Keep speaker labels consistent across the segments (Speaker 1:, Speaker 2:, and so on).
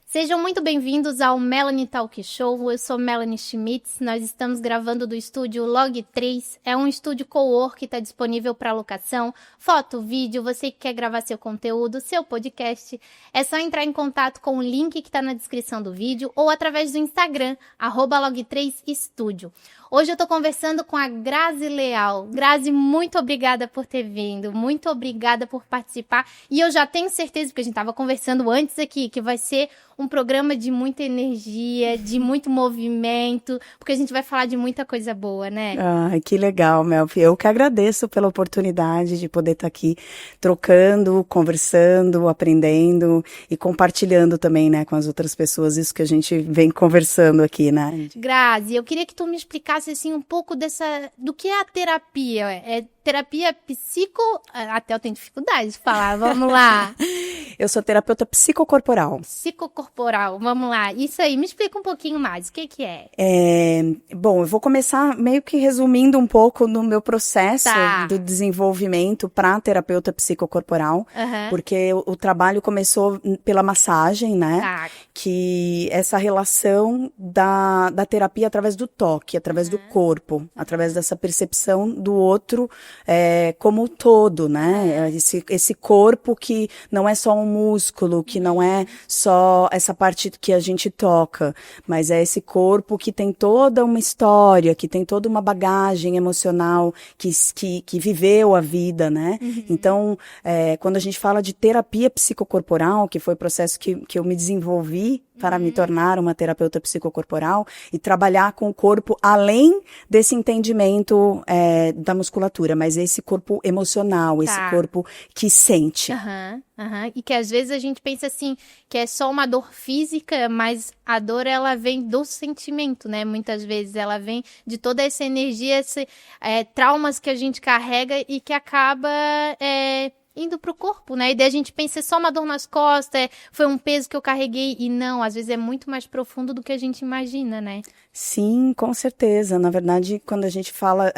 Speaker 1: Sejam muito bem-vindos ao Melanie Talk Show. Eu sou Melanie Schmitz. Nós estamos gravando do estúdio Log 3. É um estúdio co-work que está disponível para locação, foto, vídeo. Você que quer gravar seu conteúdo, seu podcast, é só entrar em contato com o link que está na descrição do vídeo ou através do Instagram, @log3studio. Hoje eu estou conversando com a Grazi Leal. Grazi, muito obrigada por ter vindo, muito obrigada por participar. E eu já tenho certeza, porque a gente estava conversando antes aqui, que vai ser um programa de muita energia, de muito movimento, porque a gente vai falar de muita coisa boa, né?
Speaker 2: Ai, que legal, Mel. Eu que agradeço pela oportunidade de poder estar aqui trocando, conversando, aprendendo e compartilhando também, né, com as outras pessoas, isso que a gente vem conversando aqui, né?
Speaker 1: Grazi, eu queria que tu me explicasse assim um pouco do que é a terapia. É terapia psico... Até eu tenho dificuldade de falar, vamos lá.
Speaker 2: Eu sou terapeuta psicocorporal.
Speaker 1: Psicocorporal, vamos lá. Isso aí, me explica um pouquinho mais, o que é?
Speaker 2: Bom, eu vou começar meio que resumindo um pouco no meu processo do desenvolvimento para terapeuta psicocorporal, porque o trabalho começou pela massagem, né? Tá. Que essa relação da terapia através do toque, através do corpo, através dessa percepção do outro como um todo, né? Esse corpo que não é só um músculo, que não é só essa parte que a gente toca, mas é esse corpo que tem toda uma história, que tem toda uma bagagem emocional, que viveu a vida, né? Então, quando a gente fala de terapia psicocorporal, que foi o processo que eu me desenvolvi para me tornar uma terapeuta psicocorporal e trabalhar com o corpo além desse entendimento da musculatura, mas esse corpo emocional, esse corpo que sente.
Speaker 1: E que às vezes a gente pensa assim, que é só uma dor física, mas a dor ela vem do sentimento, né? Muitas vezes ela vem de toda essa energia, traumas que a gente carrega e que acaba indo pro corpo, né? E daí a gente pensa, é só uma dor nas costas, foi um peso que eu carreguei, e não, às vezes é muito mais profundo do que a gente imagina, né?
Speaker 2: Sim, com certeza. Na verdade, quando a gente fala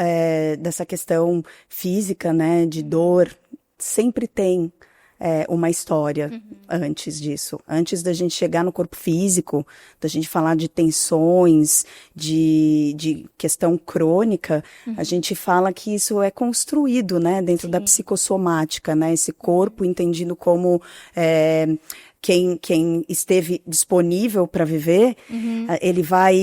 Speaker 2: dessa questão física, né, de dor, sempre tem uma história antes disso. Antes da gente chegar no corpo físico, da gente falar de tensões, de questão crônica, a gente fala que isso é construído, né, dentro da psicossomática, né, esse corpo entendido como quem esteve disponível para viver, ele vai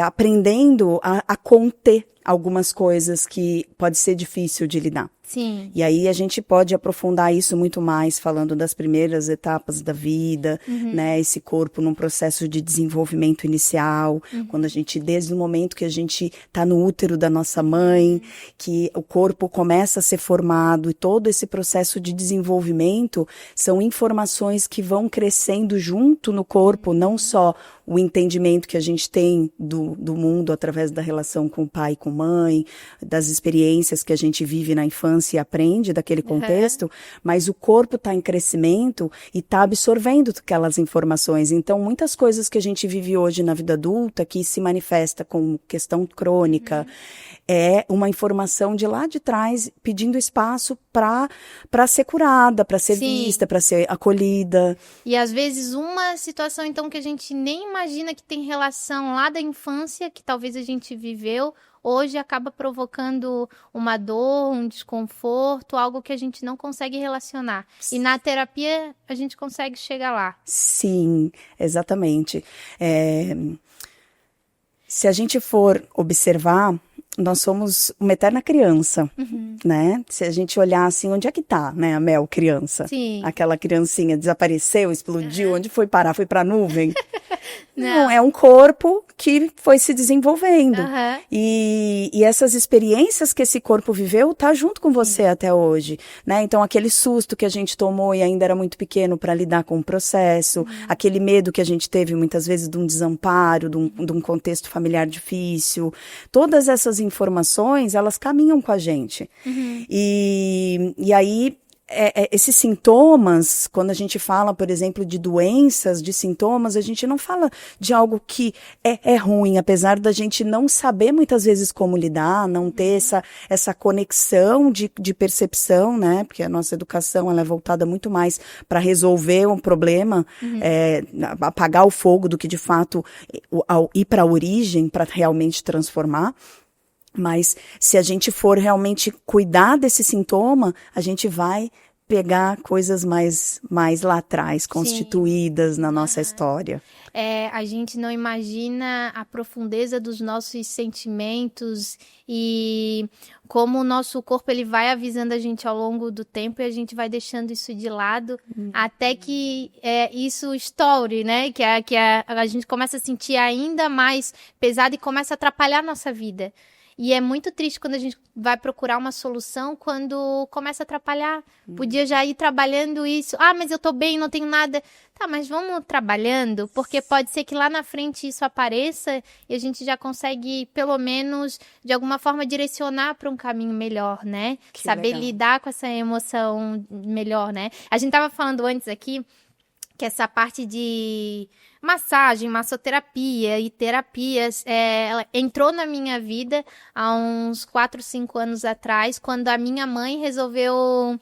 Speaker 2: aprendendo a conter algumas coisas que pode ser difícil de lidar.
Speaker 1: Sim.
Speaker 2: E aí a gente pode aprofundar isso muito mais, falando das primeiras etapas da vida, né? Esse corpo num processo de desenvolvimento inicial, quando a gente, desde o momento que a gente está no útero da nossa mãe, que o corpo começa a ser formado, e todo esse processo de desenvolvimento são informações que vão crescendo junto no corpo, não só o entendimento que a gente tem do mundo através da relação com o pai e com a mãe, das experiências que a gente vive na infância e aprende daquele contexto, mas o corpo está em crescimento e está absorvendo aquelas informações. Então, muitas coisas que a gente vive hoje na vida adulta, que se manifesta com questão crônica, é uma informação de lá de trás pedindo espaço para ser curada, para ser vista, para ser acolhida.
Speaker 1: E às vezes uma situação então que a gente nem imagina que tem relação lá da infância, que talvez a gente viveu, hoje acaba provocando uma dor, um desconforto, algo que a gente não consegue relacionar. E na terapia a gente consegue chegar lá.
Speaker 2: Sim, exatamente. Se a gente for observar, nós somos uma eterna criança, né? Se a gente olhar assim, onde é que tá, né, a Mel, criança?
Speaker 1: Sim.
Speaker 2: Aquela criancinha desapareceu, explodiu, onde foi parar? Foi pra nuvem? Não, é um corpo que foi se desenvolvendo. E essas experiências que esse corpo viveu tá junto com você até hoje, né? Então, aquele susto que a gente tomou e ainda era muito pequeno para lidar com o processo, aquele medo que a gente teve muitas vezes de um desamparo, de um contexto familiar difícil, todas essas informações, elas caminham com a gente. E aí, esses sintomas, quando a gente fala, por exemplo, de doenças, de sintomas, a gente não fala de algo que é ruim, apesar da gente não saber muitas vezes como lidar, não ter essa conexão de percepção, né? Porque a nossa educação ela é voltada muito mais para resolver um problema, apagar o fogo, do que de fato ir para a origem, para realmente transformar. Mas se a gente for realmente cuidar desse sintoma, a gente vai pegar coisas mais lá atrás, constituídas na nossa história.
Speaker 1: A gente não imagina a profundeza dos nossos sentimentos e como o nosso corpo ele vai avisando a gente ao longo do tempo e a gente vai deixando isso de lado até que isso estoure, né? Que a gente começa a sentir ainda mais pesado e começa a atrapalhar a nossa vida. E é muito triste quando a gente vai procurar uma solução quando começa a atrapalhar. Podia já ir trabalhando isso. Mas eu tô bem, não tenho nada. Tá, mas vamos trabalhando, porque pode ser que lá na frente isso apareça e a gente já consegue, pelo menos, de alguma forma, direcionar para um caminho melhor, né? Saber lidar com essa emoção melhor, né? A gente tava falando antes aqui que essa parte de massagem, massoterapia e terapias, ela entrou na minha vida há uns 4, 5 anos atrás, quando a minha mãe resolveu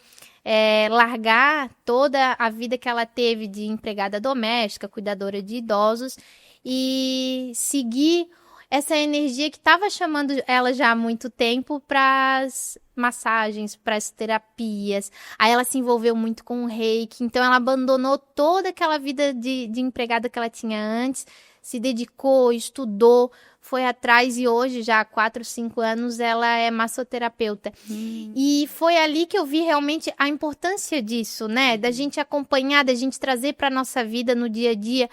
Speaker 1: largar toda a vida que ela teve de empregada doméstica, cuidadora de idosos, e seguir essa energia que estava chamando ela já há muito tempo para as massagens, para as terapias. Aí ela se envolveu muito com o reiki, então ela abandonou toda aquela vida de empregada que ela tinha antes, se dedicou, estudou, foi atrás e hoje, já há 4, 5 anos, ela é massoterapeuta. E foi ali que eu vi realmente a importância disso, né? Da gente acompanhar, da gente trazer para a nossa vida no dia a dia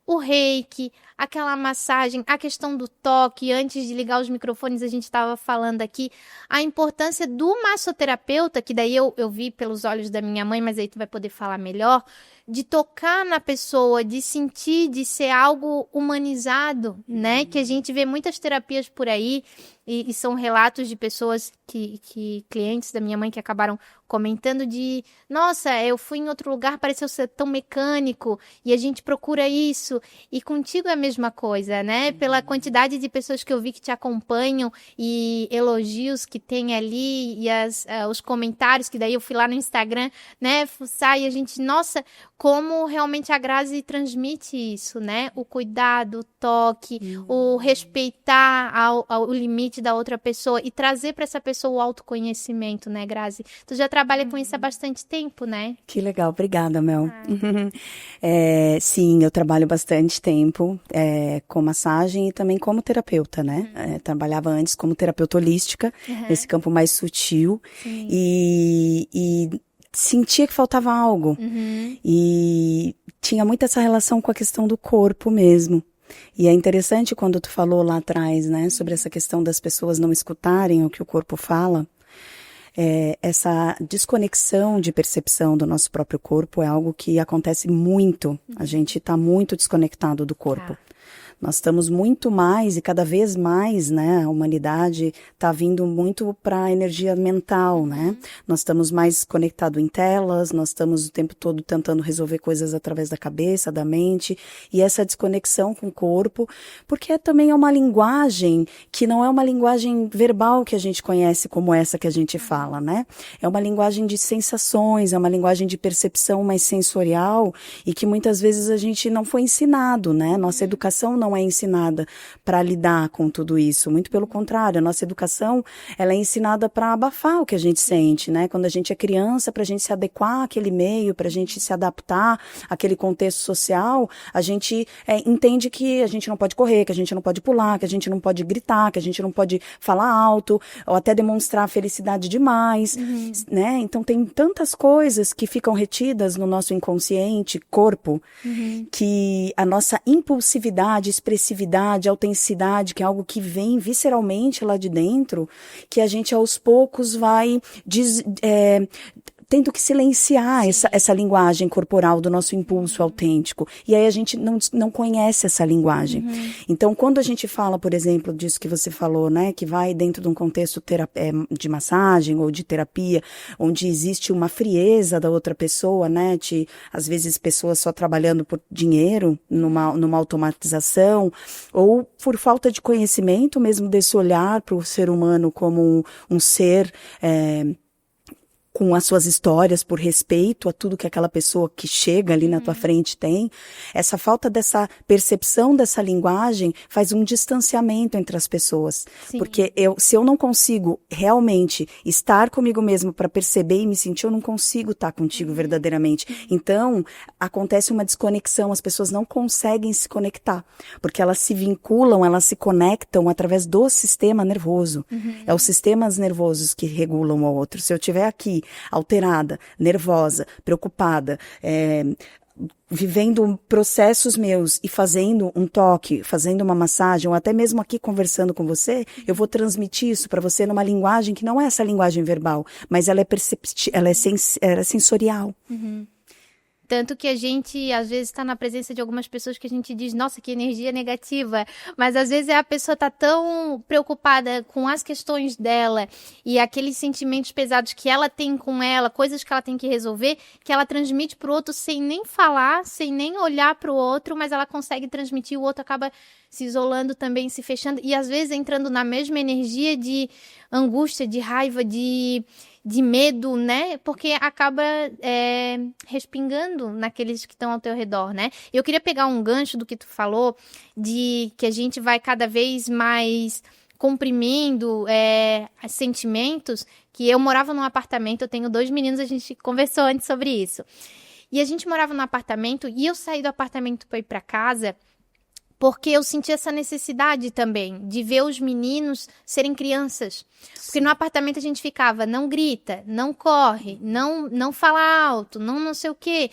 Speaker 1: o reiki, aquela massagem, a questão do toque. Antes de ligar os microfones, a gente estava falando aqui a importância do massoterapeuta, que daí eu vi pelos olhos da minha mãe, mas aí tu vai poder falar melhor, de tocar na pessoa, de sentir, de ser algo humanizado, né? Que a gente vê muitas terapias por aí e são relatos de pessoas clientes da minha mãe que acabaram comentando de, nossa, eu fui em outro lugar, pareceu ser tão mecânico e a gente procura isso. E contigo é a mesma coisa, né? Pela quantidade de pessoas que eu vi que te acompanham e elogios que tem ali e os comentários, que daí eu fui lá no Instagram, né? Fuçar e a gente, nossa, como realmente a Grazi transmite isso, né? O cuidado, o toque, o respeitar o limite da outra pessoa e trazer para essa pessoa o autoconhecimento, né, Grazi? Tu já trabalha com isso há bastante tempo, né?
Speaker 2: Que legal, obrigada, Mel. Sim, eu trabalho bastante tempo com massagem e também como terapeuta, né? Trabalhava antes como terapeuta holística, nesse campo mais sutil, e sentia que faltava algo. E tinha muito essa relação com a questão do corpo mesmo. E é interessante quando tu falou lá atrás, né, sobre essa questão das pessoas não escutarem o que o corpo fala. Essa desconexão de percepção do nosso próprio corpo é algo que acontece muito. A gente está muito desconectado do corpo. Nós estamos muito mais e cada vez mais, né, a humanidade está vindo muito para a energia mental, né? Nós estamos mais conectados em telas, nós estamos o tempo todo tentando resolver coisas através da cabeça, da mente, e essa desconexão com o corpo, porque também é uma linguagem que não é uma linguagem verbal que a gente conhece como essa que a gente fala, né? É uma linguagem de sensações, é uma linguagem de percepção mais sensorial e que muitas vezes a gente não foi ensinado, né? Nossa educação não é ensinada para lidar com tudo isso, muito pelo contrário, a nossa educação, ela é ensinada para abafar o que a gente sente, né? Quando a gente é criança, para a gente se adequar àquele meio, para a gente se adaptar àquele contexto social, a gente entende que a gente não pode correr, que a gente não pode pular, que a gente não pode gritar, que a gente não pode falar alto, ou até demonstrar felicidade demais, né? Então tem tantas coisas que ficam retidas no nosso inconsciente, corpo, que a nossa impulsividade, expressividade, autenticidade, que é algo que vem visceralmente lá de dentro, que a gente aos poucos vai tendo que silenciar essa linguagem corporal do nosso impulso autêntico. E aí a gente não conhece essa linguagem. Então, quando a gente fala, por exemplo, disso que você falou, né, que vai dentro de um contexto de massagem ou de terapia, onde existe uma frieza da outra pessoa, né, às vezes pessoas só trabalhando por dinheiro, numa automatização, ou por falta de conhecimento mesmo desse olhar para o ser humano como um ser com as suas histórias, por respeito a tudo que aquela pessoa que chega ali na tua frente tem. Essa falta dessa percepção dessa linguagem faz um distanciamento entre as pessoas. Sim. Porque se eu não consigo realmente estar comigo mesmo para perceber e me sentir, eu não consigo estar contigo verdadeiramente. Então, acontece uma desconexão, as pessoas não conseguem se conectar, porque elas se vinculam, elas se conectam através do sistema nervoso. É os sistemas nervosos que regulam o outro. Se eu estiver aqui alterada, nervosa, preocupada, vivendo processos meus e fazendo um toque, fazendo uma massagem, ou até mesmo aqui conversando com você, eu vou transmitir isso para você numa linguagem que não é essa linguagem verbal, mas ela é sensorial.
Speaker 1: Tanto que a gente, às vezes, está na presença de algumas pessoas que a gente diz, nossa, que energia negativa. Mas, às vezes, a pessoa está tão preocupada com as questões dela e aqueles sentimentos pesados que ela tem com ela, coisas que ela tem que resolver, que ela transmite para o outro sem nem falar, sem nem olhar para o outro, mas ela consegue transmitir, o outro acaba se isolando também, se fechando. E, às vezes, entrando na mesma energia de angústia, de raiva, de medo, né? Porque acaba respingando naqueles que estão ao teu redor, né? Eu queria pegar um gancho do que tu falou, de que a gente vai cada vez mais comprimindo sentimentos, que eu morava num apartamento, eu tenho 2 meninos, a gente conversou antes sobre isso. E a gente morava num apartamento, e eu saí do apartamento para ir para casa, porque eu senti essa necessidade também de ver os meninos serem crianças. Porque no apartamento a gente ficava, não grita, não corre, não fala alto, não sei o quê.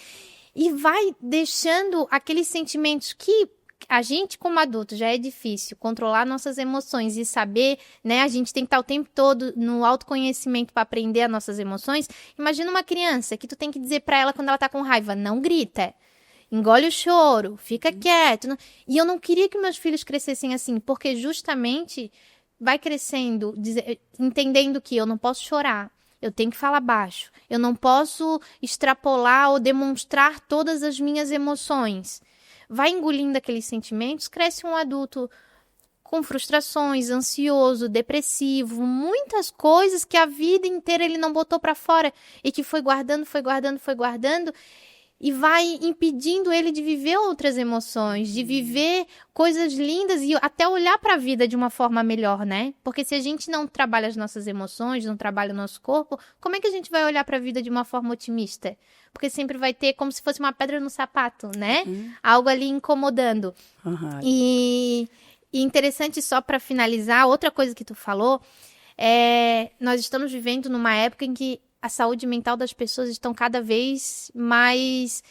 Speaker 1: E vai deixando aqueles sentimentos que a gente, como adulto, já é difícil controlar nossas emoções e saber, né? A gente tem que estar o tempo todo no autoconhecimento para aprender as nossas emoções. Imagina uma criança que tu tem que dizer para ela quando ela tá com raiva, não grita. Engole o choro, fica quieto. E eu não queria que meus filhos crescessem assim, porque justamente vai crescendo, entendendo que eu não posso chorar, eu tenho que falar baixo, eu não posso extrapolar ou demonstrar todas as minhas emoções. Vai engolindo aqueles sentimentos, cresce um adulto com frustrações, ansioso, depressivo, muitas coisas que a vida inteira ele não botou para fora e que foi guardando, e vai impedindo ele de viver outras emoções, de viver coisas lindas e até olhar para a vida de uma forma melhor, né? Porque se a gente não trabalha as nossas emoções, não trabalha o nosso corpo, como é que a gente vai olhar para a vida de uma forma otimista? Porque sempre vai ter como se fosse uma pedra no sapato, né? Algo ali incomodando. E interessante, só para finalizar, outra coisa que tu falou, nós estamos vivendo numa época em que a saúde mental das pessoas estão cada vez mais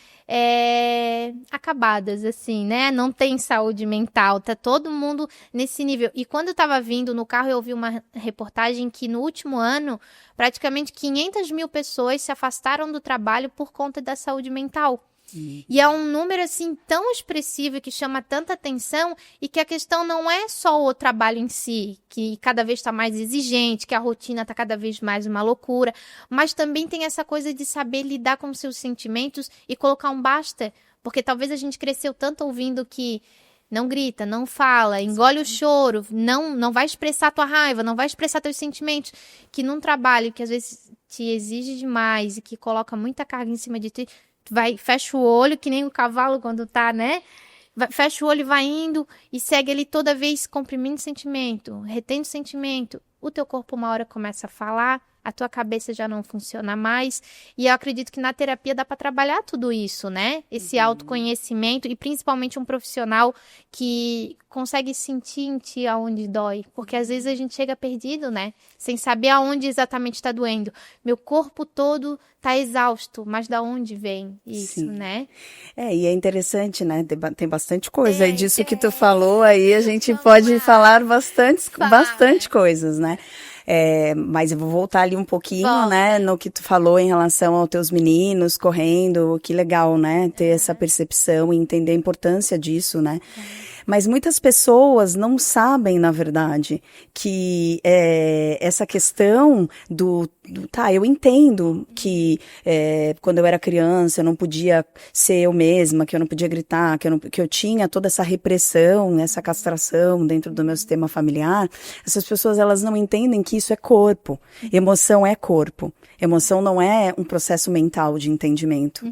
Speaker 1: acabadas, assim, né? Não tem saúde mental, tá todo mundo nesse nível. E quando eu tava vindo no carro, eu ouvi uma reportagem que no último ano, praticamente 500 mil pessoas se afastaram do trabalho por conta da saúde mental. E é um número, assim, tão expressivo que chama tanta atenção e que a questão não é só o trabalho em si, que cada vez está mais exigente, que a rotina está cada vez mais uma loucura, mas também tem essa coisa de saber lidar com seus sentimentos e colocar um basta, porque talvez a gente cresceu tanto ouvindo que não grita, não fala, engole o choro, não vai expressar tua raiva, não vai expressar teus sentimentos, que num trabalho que às vezes te exige demais e que coloca muita carga em cima de ti, fecha o olho, que nem o cavalo quando tá, né? Fecha o olho e vai indo e segue ele toda vez comprimindo sentimento, retendo sentimento. O teu corpo uma hora começa a falar, a tua cabeça já não funciona mais. E eu acredito que na terapia dá para trabalhar tudo isso, né? Esse autoconhecimento e principalmente um profissional que consegue sentir em ti aonde dói. Porque às vezes a gente chega perdido, né? Sem saber aonde exatamente está doendo. Meu corpo todo tá exausto, mas da onde vem isso, Sim. né?
Speaker 2: E é interessante, né? Tem bastante coisa aí disso que tu falou, aí a gente pode falar bastante coisas, né? Mas eu vou voltar ali um pouquinho, né, no que tu falou em relação aos teus meninos correndo, que legal, né, ter essa percepção e entender a importância disso, né. Mas muitas pessoas não sabem, na verdade, que essa questão eu entendo que quando eu era criança eu não podia ser eu mesma, que eu não podia gritar, que eu tinha toda essa repressão, essa castração dentro do meu sistema familiar. Essas pessoas, elas não entendem que isso é corpo. Emoção é corpo. Emoção não é um processo mental de entendimento.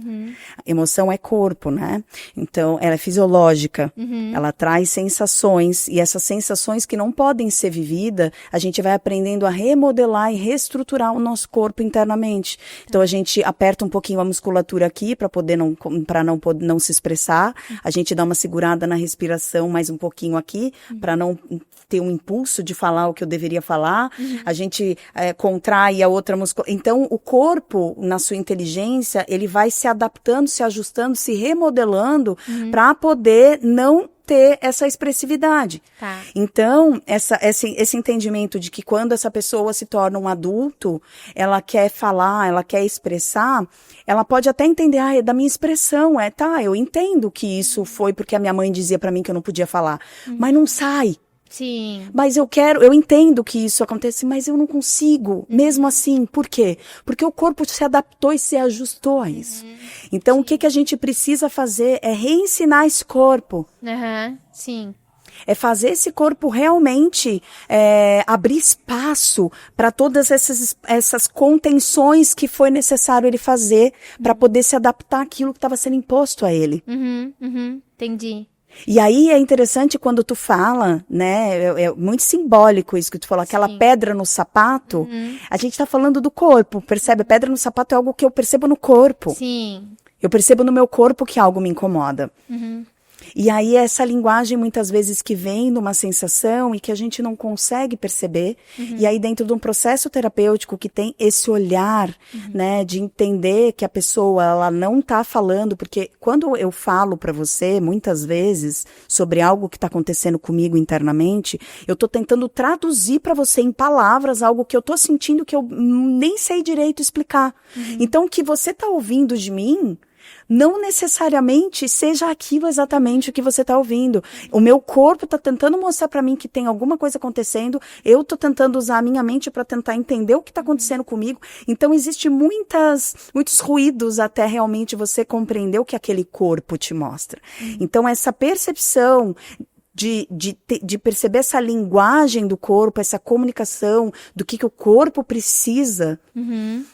Speaker 2: Emoção é corpo, né? Então, ela é fisiológica. Ela traz sensações, e essas sensações que não podem ser vividas, a gente vai aprendendo a remodelar e reestruturar o nosso corpo internamente. Então, a gente aperta um pouquinho a musculatura aqui para não se expressar. A gente dá uma segurada na respiração mais um pouquinho aqui, para não ter um impulso de falar o que eu deveria falar. A gente contrai a outra musculatura. Então, o corpo, na sua inteligência, ele vai se adaptando, se ajustando, se remodelando para poder não ter essa expressividade.
Speaker 1: Tá.
Speaker 2: Então, esse entendimento de que quando essa pessoa se torna um adulto, ela quer falar, ela quer expressar, ela pode até entender, é da minha expressão, eu entendo que isso foi porque a minha mãe dizia pra mim que eu não podia falar, mas não sai.
Speaker 1: Sim.
Speaker 2: Mas eu entendo que isso acontece, mas eu não consigo, mesmo assim. Por quê? Porque o corpo se adaptou e se ajustou a isso. Então, o que a gente precisa fazer é reensinar esse corpo.
Speaker 1: Sim.
Speaker 2: É fazer esse corpo realmente abrir espaço para todas essas contenções que foi necessário ele fazer para poder se adaptar àquilo que estava sendo imposto a ele.
Speaker 1: Entendi.
Speaker 2: E aí é interessante quando tu fala, né, é muito simbólico isso que tu falou, aquela pedra no sapato, a gente tá falando do corpo, percebe? A pedra no sapato é algo que eu percebo no corpo.
Speaker 1: Sim.
Speaker 2: Eu percebo no meu corpo que algo me incomoda. E aí essa linguagem muitas vezes que vem de uma sensação e que a gente não consegue perceber, e aí dentro de um processo terapêutico que tem esse olhar, né, de entender que a pessoa, ela não tá falando, porque quando eu falo pra você, muitas vezes, sobre algo que tá acontecendo comigo internamente, eu tô tentando traduzir pra você em palavras algo que eu tô sentindo que eu nem sei direito explicar. Então, o que você tá ouvindo de mim, não necessariamente seja aquilo exatamente o que você está ouvindo. O meu corpo está tentando mostrar para mim que tem alguma coisa acontecendo, eu estou tentando usar a minha mente para tentar entender o que está acontecendo comigo. Então, existe muitos ruídos até realmente você compreender o que aquele corpo te mostra. Então, essa percepção de perceber essa linguagem do corpo, essa comunicação do que o corpo precisa,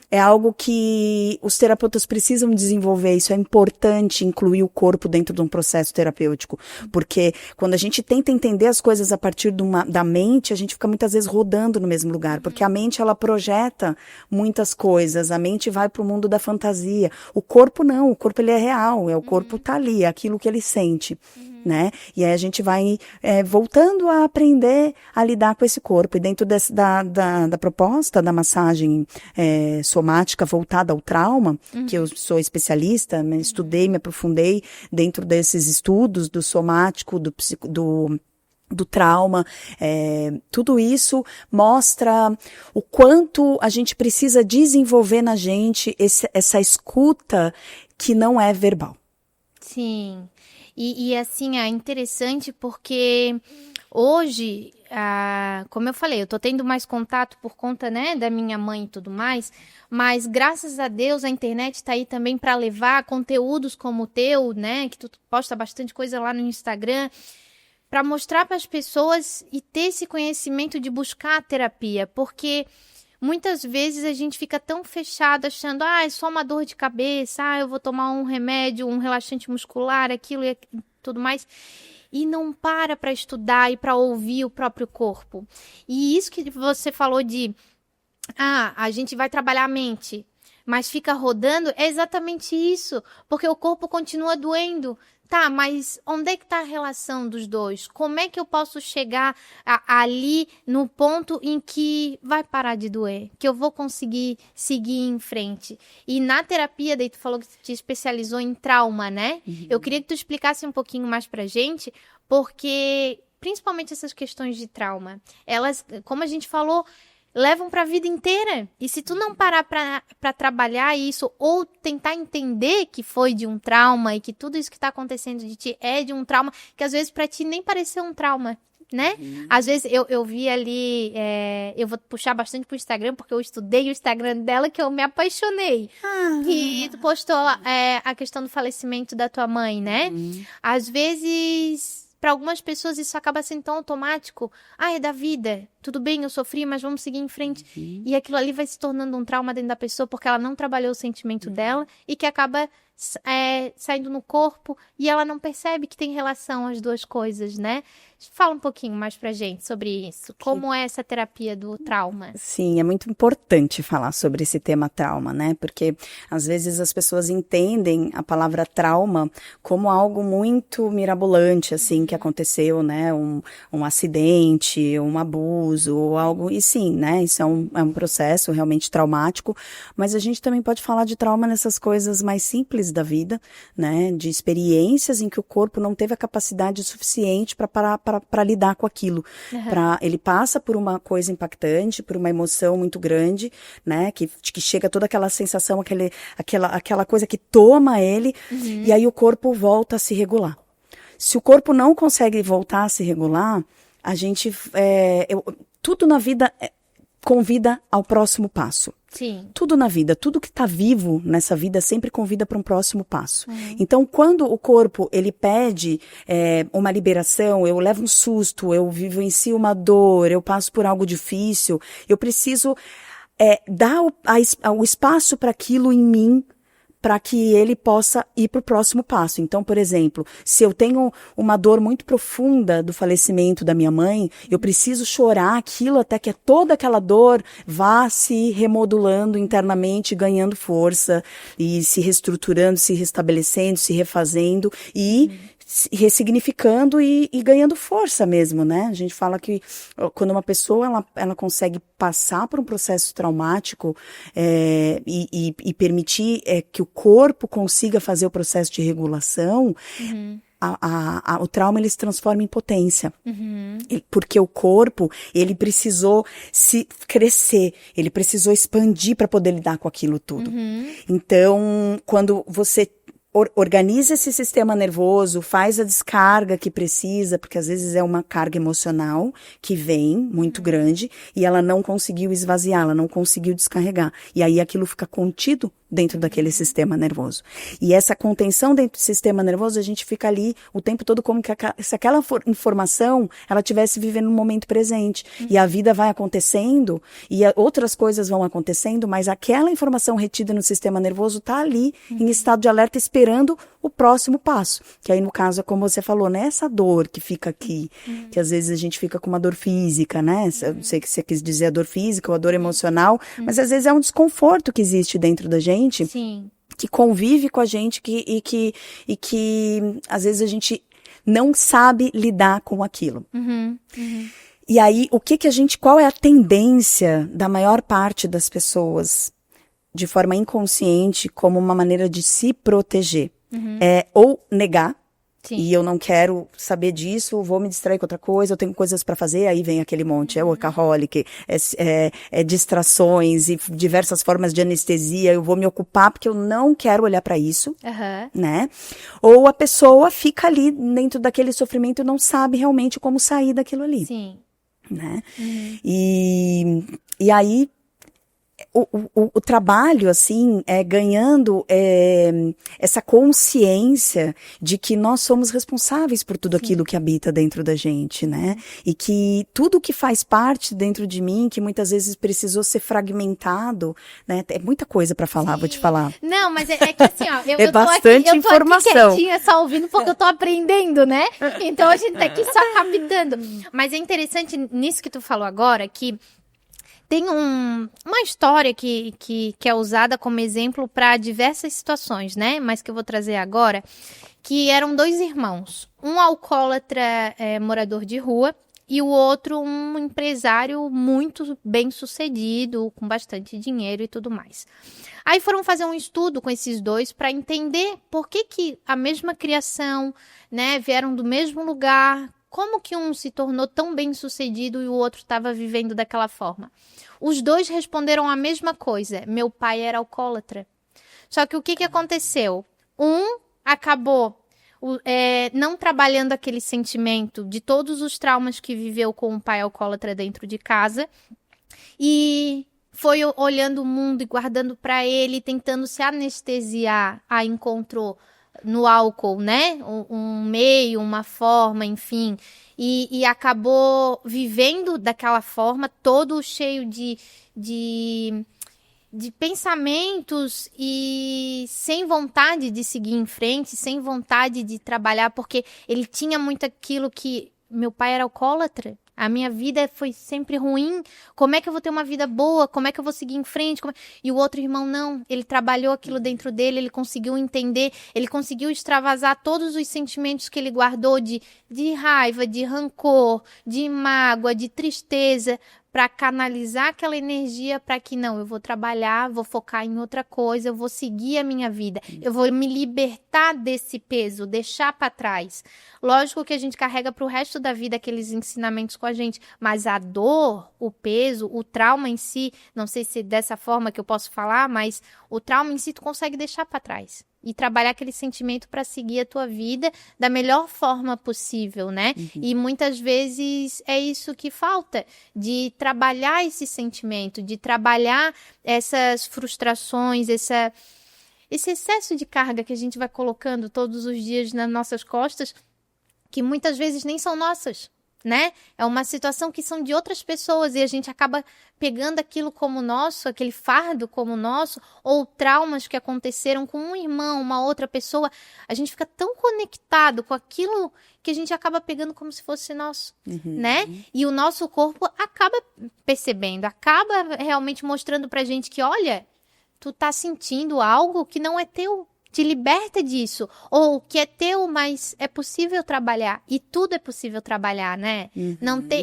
Speaker 2: é algo que os terapeutas precisam desenvolver. Isso é importante, incluir o corpo dentro de um processo terapêutico, porque quando a gente tenta entender as coisas a partir da mente, a gente fica muitas vezes rodando no mesmo lugar, porque a mente, ela projeta muitas coisas, a mente vai para o mundo da fantasia, o corpo não, o corpo ele é real, o corpo tá ali, é aquilo que ele sente. Né? E aí a gente vai voltando a aprender a lidar com esse corpo. E dentro da proposta da massagem somática voltada ao trauma, que eu sou especialista, estudei, me aprofundei dentro desses estudos do somático, do trauma, tudo isso mostra o quanto a gente precisa desenvolver na gente essa escuta que não é verbal.
Speaker 1: Sim. E assim, é interessante porque hoje, como eu falei, eu tô tendo mais contato por conta, né, da minha mãe e tudo mais, mas graças a Deus a internet tá aí também para levar conteúdos como o teu, né, que tu posta bastante coisa lá no Instagram, para mostrar para as pessoas e ter esse conhecimento de buscar a terapia, porque muitas vezes a gente fica tão fechado achando, é só uma dor de cabeça, eu vou tomar um remédio, um relaxante muscular, aquilo e tudo mais. E não para estudar e para ouvir o próprio corpo. E isso que você falou de, a gente vai trabalhar a mente, mas fica rodando, é exatamente isso, porque o corpo continua doendo. Tá, mas onde é que tá a relação dos dois? Como é que eu posso chegar ali no ponto em que vai parar de doer? Que eu vou conseguir seguir em frente? E na terapia, daí tu falou que tu te especializou em trauma, né? Eu queria que tu explicasse um pouquinho mais pra gente, porque principalmente essas questões de trauma, elas, como a gente falou, levam para a vida inteira. E se tu não parar para trabalhar isso ou tentar entender que foi de um trauma e que tudo isso que está acontecendo de ti é de um trauma, que às vezes para ti nem pareceu um trauma, né? Às vezes eu vi ali, eu vou puxar bastante pro Instagram, porque eu estudei o Instagram dela, que eu me apaixonei. E tu postou a questão do falecimento da tua mãe, né? Às vezes, para algumas pessoas isso acaba sendo tão automático. É da vida, tudo bem, eu sofri, mas vamos seguir em frente. E aquilo ali vai se tornando um trauma dentro da pessoa, porque ela não trabalhou o sentimento dela e que acaba saindo no corpo e ela não percebe que tem relação as duas coisas, né? Fala um pouquinho mais pra gente sobre isso. Como é essa terapia do trauma?
Speaker 2: Sim, é muito importante falar sobre esse tema trauma, né? Porque às vezes as pessoas entendem a palavra trauma como algo muito mirabolante, assim, que aconteceu, né? Um acidente, um abuso, ou algo. E sim, né? Isso é um processo realmente traumático. Mas a gente também pode falar de trauma nessas coisas mais simples da vida, né? De experiências em que o corpo não teve a capacidade suficiente para lidar com aquilo. Ele passa por uma coisa impactante, por uma emoção muito grande, né? Que chega toda aquela sensação, aquela coisa que toma ele, e aí o corpo volta a se regular. Se o corpo não consegue voltar a se regular, a gente... tudo na vida convida ao próximo passo.
Speaker 1: Sim.
Speaker 2: Tudo na vida, tudo que está vivo nessa vida sempre convida para um próximo passo. Então, quando o corpo, ele pede uma liberação, eu levo um susto, eu vivencio uma dor, eu passo por algo difícil, eu preciso dar o espaço para aquilo em mim, para que ele possa ir para o próximo passo. Então, por exemplo, se eu tenho uma dor muito profunda do falecimento da minha mãe, eu preciso chorar aquilo até que toda aquela dor vá se remodulando internamente, ganhando força e se reestruturando, se restabelecendo, se refazendo e ressignificando e ganhando força mesmo, né? A gente fala que quando uma pessoa ela consegue passar por um processo traumático e permitir que o corpo consiga fazer o processo de regulação, o trauma ele se transforma em potência. Porque o corpo, ele precisou se crescer, ele precisou expandir para poder lidar com aquilo tudo. Então, quando você organiza esse sistema nervoso, faz a descarga que precisa, porque às vezes é uma carga emocional que vem muito grande e ela não conseguiu esvaziar, ela não conseguiu descarregar. E aí aquilo fica contido dentro daquele sistema nervoso. E essa contenção dentro do sistema nervoso, a gente fica ali o tempo todo como que se aquela informação, ela estivesse vivendo no momento presente. E a vida vai acontecendo, e outras coisas vão acontecendo, mas aquela informação retida no sistema nervoso está ali, em estado de alerta, esperando o próximo passo. Que aí, no caso, é como você falou, né? Essa dor que fica aqui, que às vezes a gente fica com uma dor física, né? Eu sei que você quis dizer a dor física ou a dor emocional, mas às vezes é um desconforto que existe dentro da gente.
Speaker 1: Sim.
Speaker 2: Que convive com a gente e que às vezes a gente não sabe lidar com aquilo. E aí, qual é a tendência da maior parte das pessoas, de forma inconsciente, como uma maneira de se proteger? É ou negar. Sim. E eu não quero saber disso, vou me distrair com outra coisa, eu tenho coisas para fazer, aí vem aquele monte, workaholic, distrações e diversas formas de anestesia, eu vou me ocupar porque eu não quero olhar para isso, né? Ou a pessoa fica ali dentro daquele sofrimento e não sabe realmente como sair daquilo ali.
Speaker 1: Sim.
Speaker 2: Né? E aí, o trabalho, assim, ganhando essa consciência de que nós somos responsáveis por tudo aquilo que habita dentro da gente, né? E que tudo que faz parte dentro de mim, que muitas vezes precisou ser fragmentado, né? É muita coisa para falar, vou te falar.
Speaker 1: Não, mas é que assim, ó, eu
Speaker 2: bastante informação.
Speaker 1: Eu tô aqui quietinha só ouvindo porque eu tô aprendendo, né? Então a gente tá aqui só captando. Mas é interessante nisso que tu falou agora, que tem uma história que é usada como exemplo para diversas situações, né? Mas que eu vou trazer agora, que eram dois irmãos. Um alcoólatra morador de rua e o outro um empresário muito bem sucedido, com bastante dinheiro e tudo mais. Aí foram fazer um estudo com esses dois para entender por que a mesma criação, né, vieram do mesmo lugar, como que um se tornou tão bem-sucedido e o outro estava vivendo daquela forma? Os dois responderam a mesma coisa. Meu pai era alcoólatra. Só que o que aconteceu? Um acabou não trabalhando aquele sentimento de todos os traumas que viveu com o pai alcoólatra dentro de casa e foi olhando o mundo e guardando para ele, tentando se anestesiar. Aí encontrou no álcool, né? Um meio, uma forma, enfim. E acabou vivendo daquela forma, todo cheio de pensamentos e sem vontade de seguir em frente, sem vontade de trabalhar, porque ele tinha muito aquilo que meu pai era alcoólatra. A minha vida foi sempre ruim. Como é que eu vou ter uma vida boa? Como é que eu vou seguir em frente? E o outro irmão não. Ele trabalhou aquilo dentro dele, ele conseguiu entender, ele conseguiu extravasar todos os sentimentos que ele guardou de raiva, de rancor, de mágoa, de tristeza, para canalizar aquela energia para que não, eu vou trabalhar, vou focar em outra coisa, eu vou seguir a minha vida, eu vou me libertar desse peso, deixar para trás. Lógico que a gente carrega para o resto da vida aqueles ensinamentos com a gente, mas a dor, o peso, o trauma em si, não sei se é dessa forma que eu posso falar, mas o trauma em si tu consegue deixar para trás. E trabalhar aquele sentimento para seguir a tua vida da melhor forma possível, né? E muitas vezes é isso que falta, de trabalhar esse sentimento, de trabalhar essas frustrações, esse excesso de carga que a gente vai colocando todos os dias nas nossas costas, que muitas vezes nem são nossas, né? É uma situação que são de outras pessoas e a gente acaba pegando aquilo como nosso, aquele fardo como nosso, ou traumas que aconteceram com um irmão, uma outra pessoa. A gente fica tão conectado com aquilo que a gente acaba pegando como se fosse nosso, né? E o nosso corpo acaba percebendo, acaba realmente mostrando pra gente que, olha, tu tá sentindo algo que não é teu. Te liberta disso, ou que é teu, mas é possível trabalhar, e tudo é possível trabalhar, né?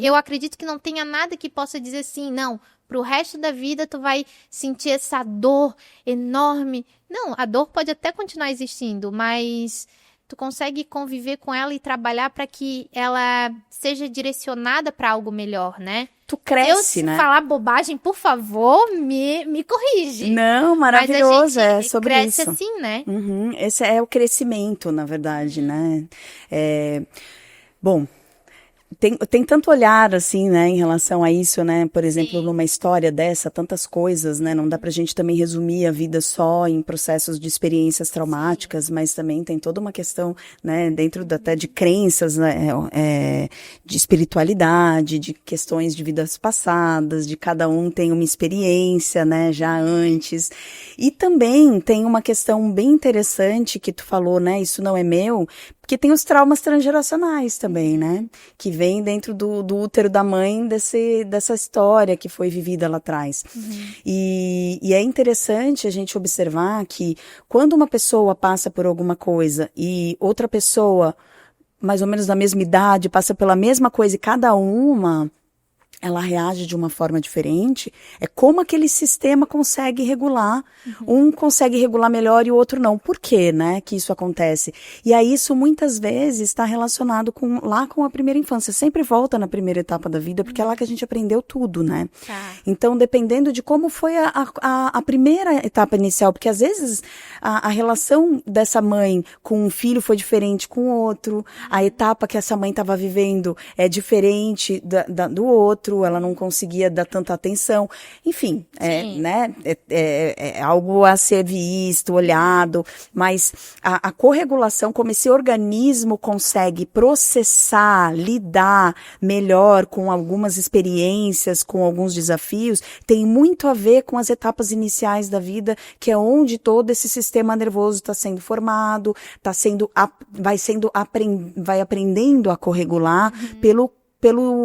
Speaker 1: Eu acredito que não tenha nada que possa dizer assim, não, pro resto da vida tu vai sentir essa dor enorme. Não, a dor pode até continuar existindo, mas tu consegue conviver com ela e trabalhar para que ela seja direcionada para algo melhor, né?
Speaker 2: Tu cresce,
Speaker 1: né?
Speaker 2: Se
Speaker 1: falar bobagem, por favor, me corrige.
Speaker 2: Não, maravilhoso, é sobre
Speaker 1: cresce
Speaker 2: isso.
Speaker 1: Assim, né?
Speaker 2: Esse é o crescimento, na verdade, né? Bom, tem tanto olhar, assim, né, em relação a isso, né? Por exemplo, numa história dessa, tantas coisas, né? Não dá pra gente também resumir a vida só em processos de experiências traumáticas, mas também tem toda uma questão, né, dentro até de crenças, né, de espiritualidade, de questões de vidas passadas, de cada um tem uma experiência, né, já antes. E também tem uma questão bem interessante que tu falou, né, isso não é meu, porque tem os traumas transgeracionais também, né? Que vem dentro do útero da mãe dessa história que foi vivida lá atrás. E é interessante a gente observar que quando uma pessoa passa por alguma coisa e outra pessoa, mais ou menos da mesma idade, passa pela mesma coisa e cada uma ela reage de uma forma diferente, é como aquele sistema consegue regular, um consegue regular melhor e o outro não. Por quê, né, que isso acontece? E aí isso muitas vezes está relacionado com a primeira infância, sempre volta na primeira etapa da vida, porque é lá que a gente aprendeu tudo, né? Então, dependendo de como foi a primeira etapa inicial, porque às vezes a relação dessa mãe com um filho foi diferente com o outro, a etapa que essa mãe estava vivendo é do outro, ela não conseguia dar tanta atenção, enfim, né, é algo a ser visto, olhado, mas a corregulação, como esse organismo consegue processar, lidar melhor com algumas experiências, com alguns desafios, tem muito a ver com as etapas iniciais da vida, que é onde todo esse sistema nervoso está sendo formado, vai aprendendo a corregular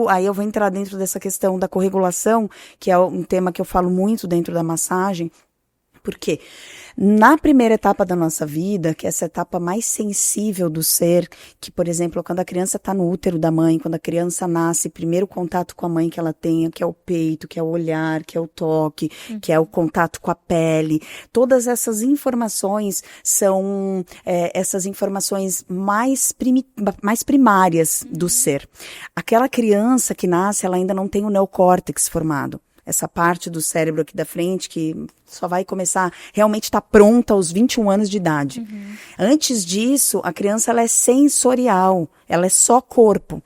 Speaker 2: aí eu vou entrar dentro dessa questão da corregulação, que é um tema que eu falo muito dentro da massagem, Por quê? Na primeira etapa da nossa vida, que é essa etapa mais sensível do ser, que, por exemplo, quando a criança está no útero da mãe, quando a criança nasce, primeiro contato com a mãe que ela tem, que é o peito, que é o olhar, que é o toque, que é o contato com a pele, todas essas informações são essas informações mais primárias do ser. Aquela criança que nasce, ela ainda não tem o neocórtex formado. Essa parte do cérebro aqui da frente que só vai começar, realmente está pronta aos 21 anos de idade. Antes disso, a criança ela é sensorial, ela é só corpo.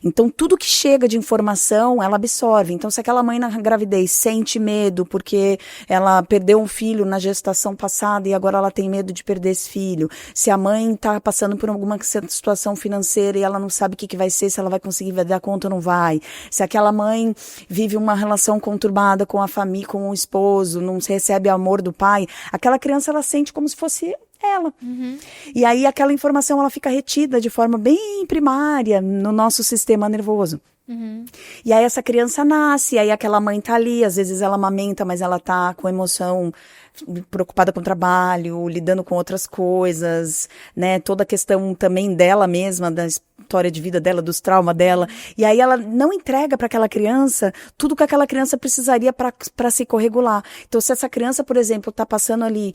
Speaker 2: Então, tudo que chega de informação, ela absorve. Então, se aquela mãe na gravidez sente medo porque ela perdeu um filho na gestação passada e agora ela tem medo de perder esse filho. Se a mãe está passando por alguma situação financeira e ela não sabe o que vai ser, se ela vai conseguir dar conta ou não vai. Se aquela mãe vive uma relação conturbada com a família, com o esposo, não recebe amor do pai, aquela criança ela sente como se fosse ela. E aí aquela informação ela fica retida de forma bem primária no nosso sistema nervoso. E aí essa criança nasce, e aí aquela mãe tá ali, às vezes ela amamenta, mas ela tá com emoção, preocupada com o trabalho, lidando com outras coisas, né, toda a questão também dela mesma, da história de vida dela, dos traumas dela, e aí ela não entrega para aquela criança tudo que aquela criança precisaria para se corregular. Então, se essa criança, por exemplo, tá passando ali,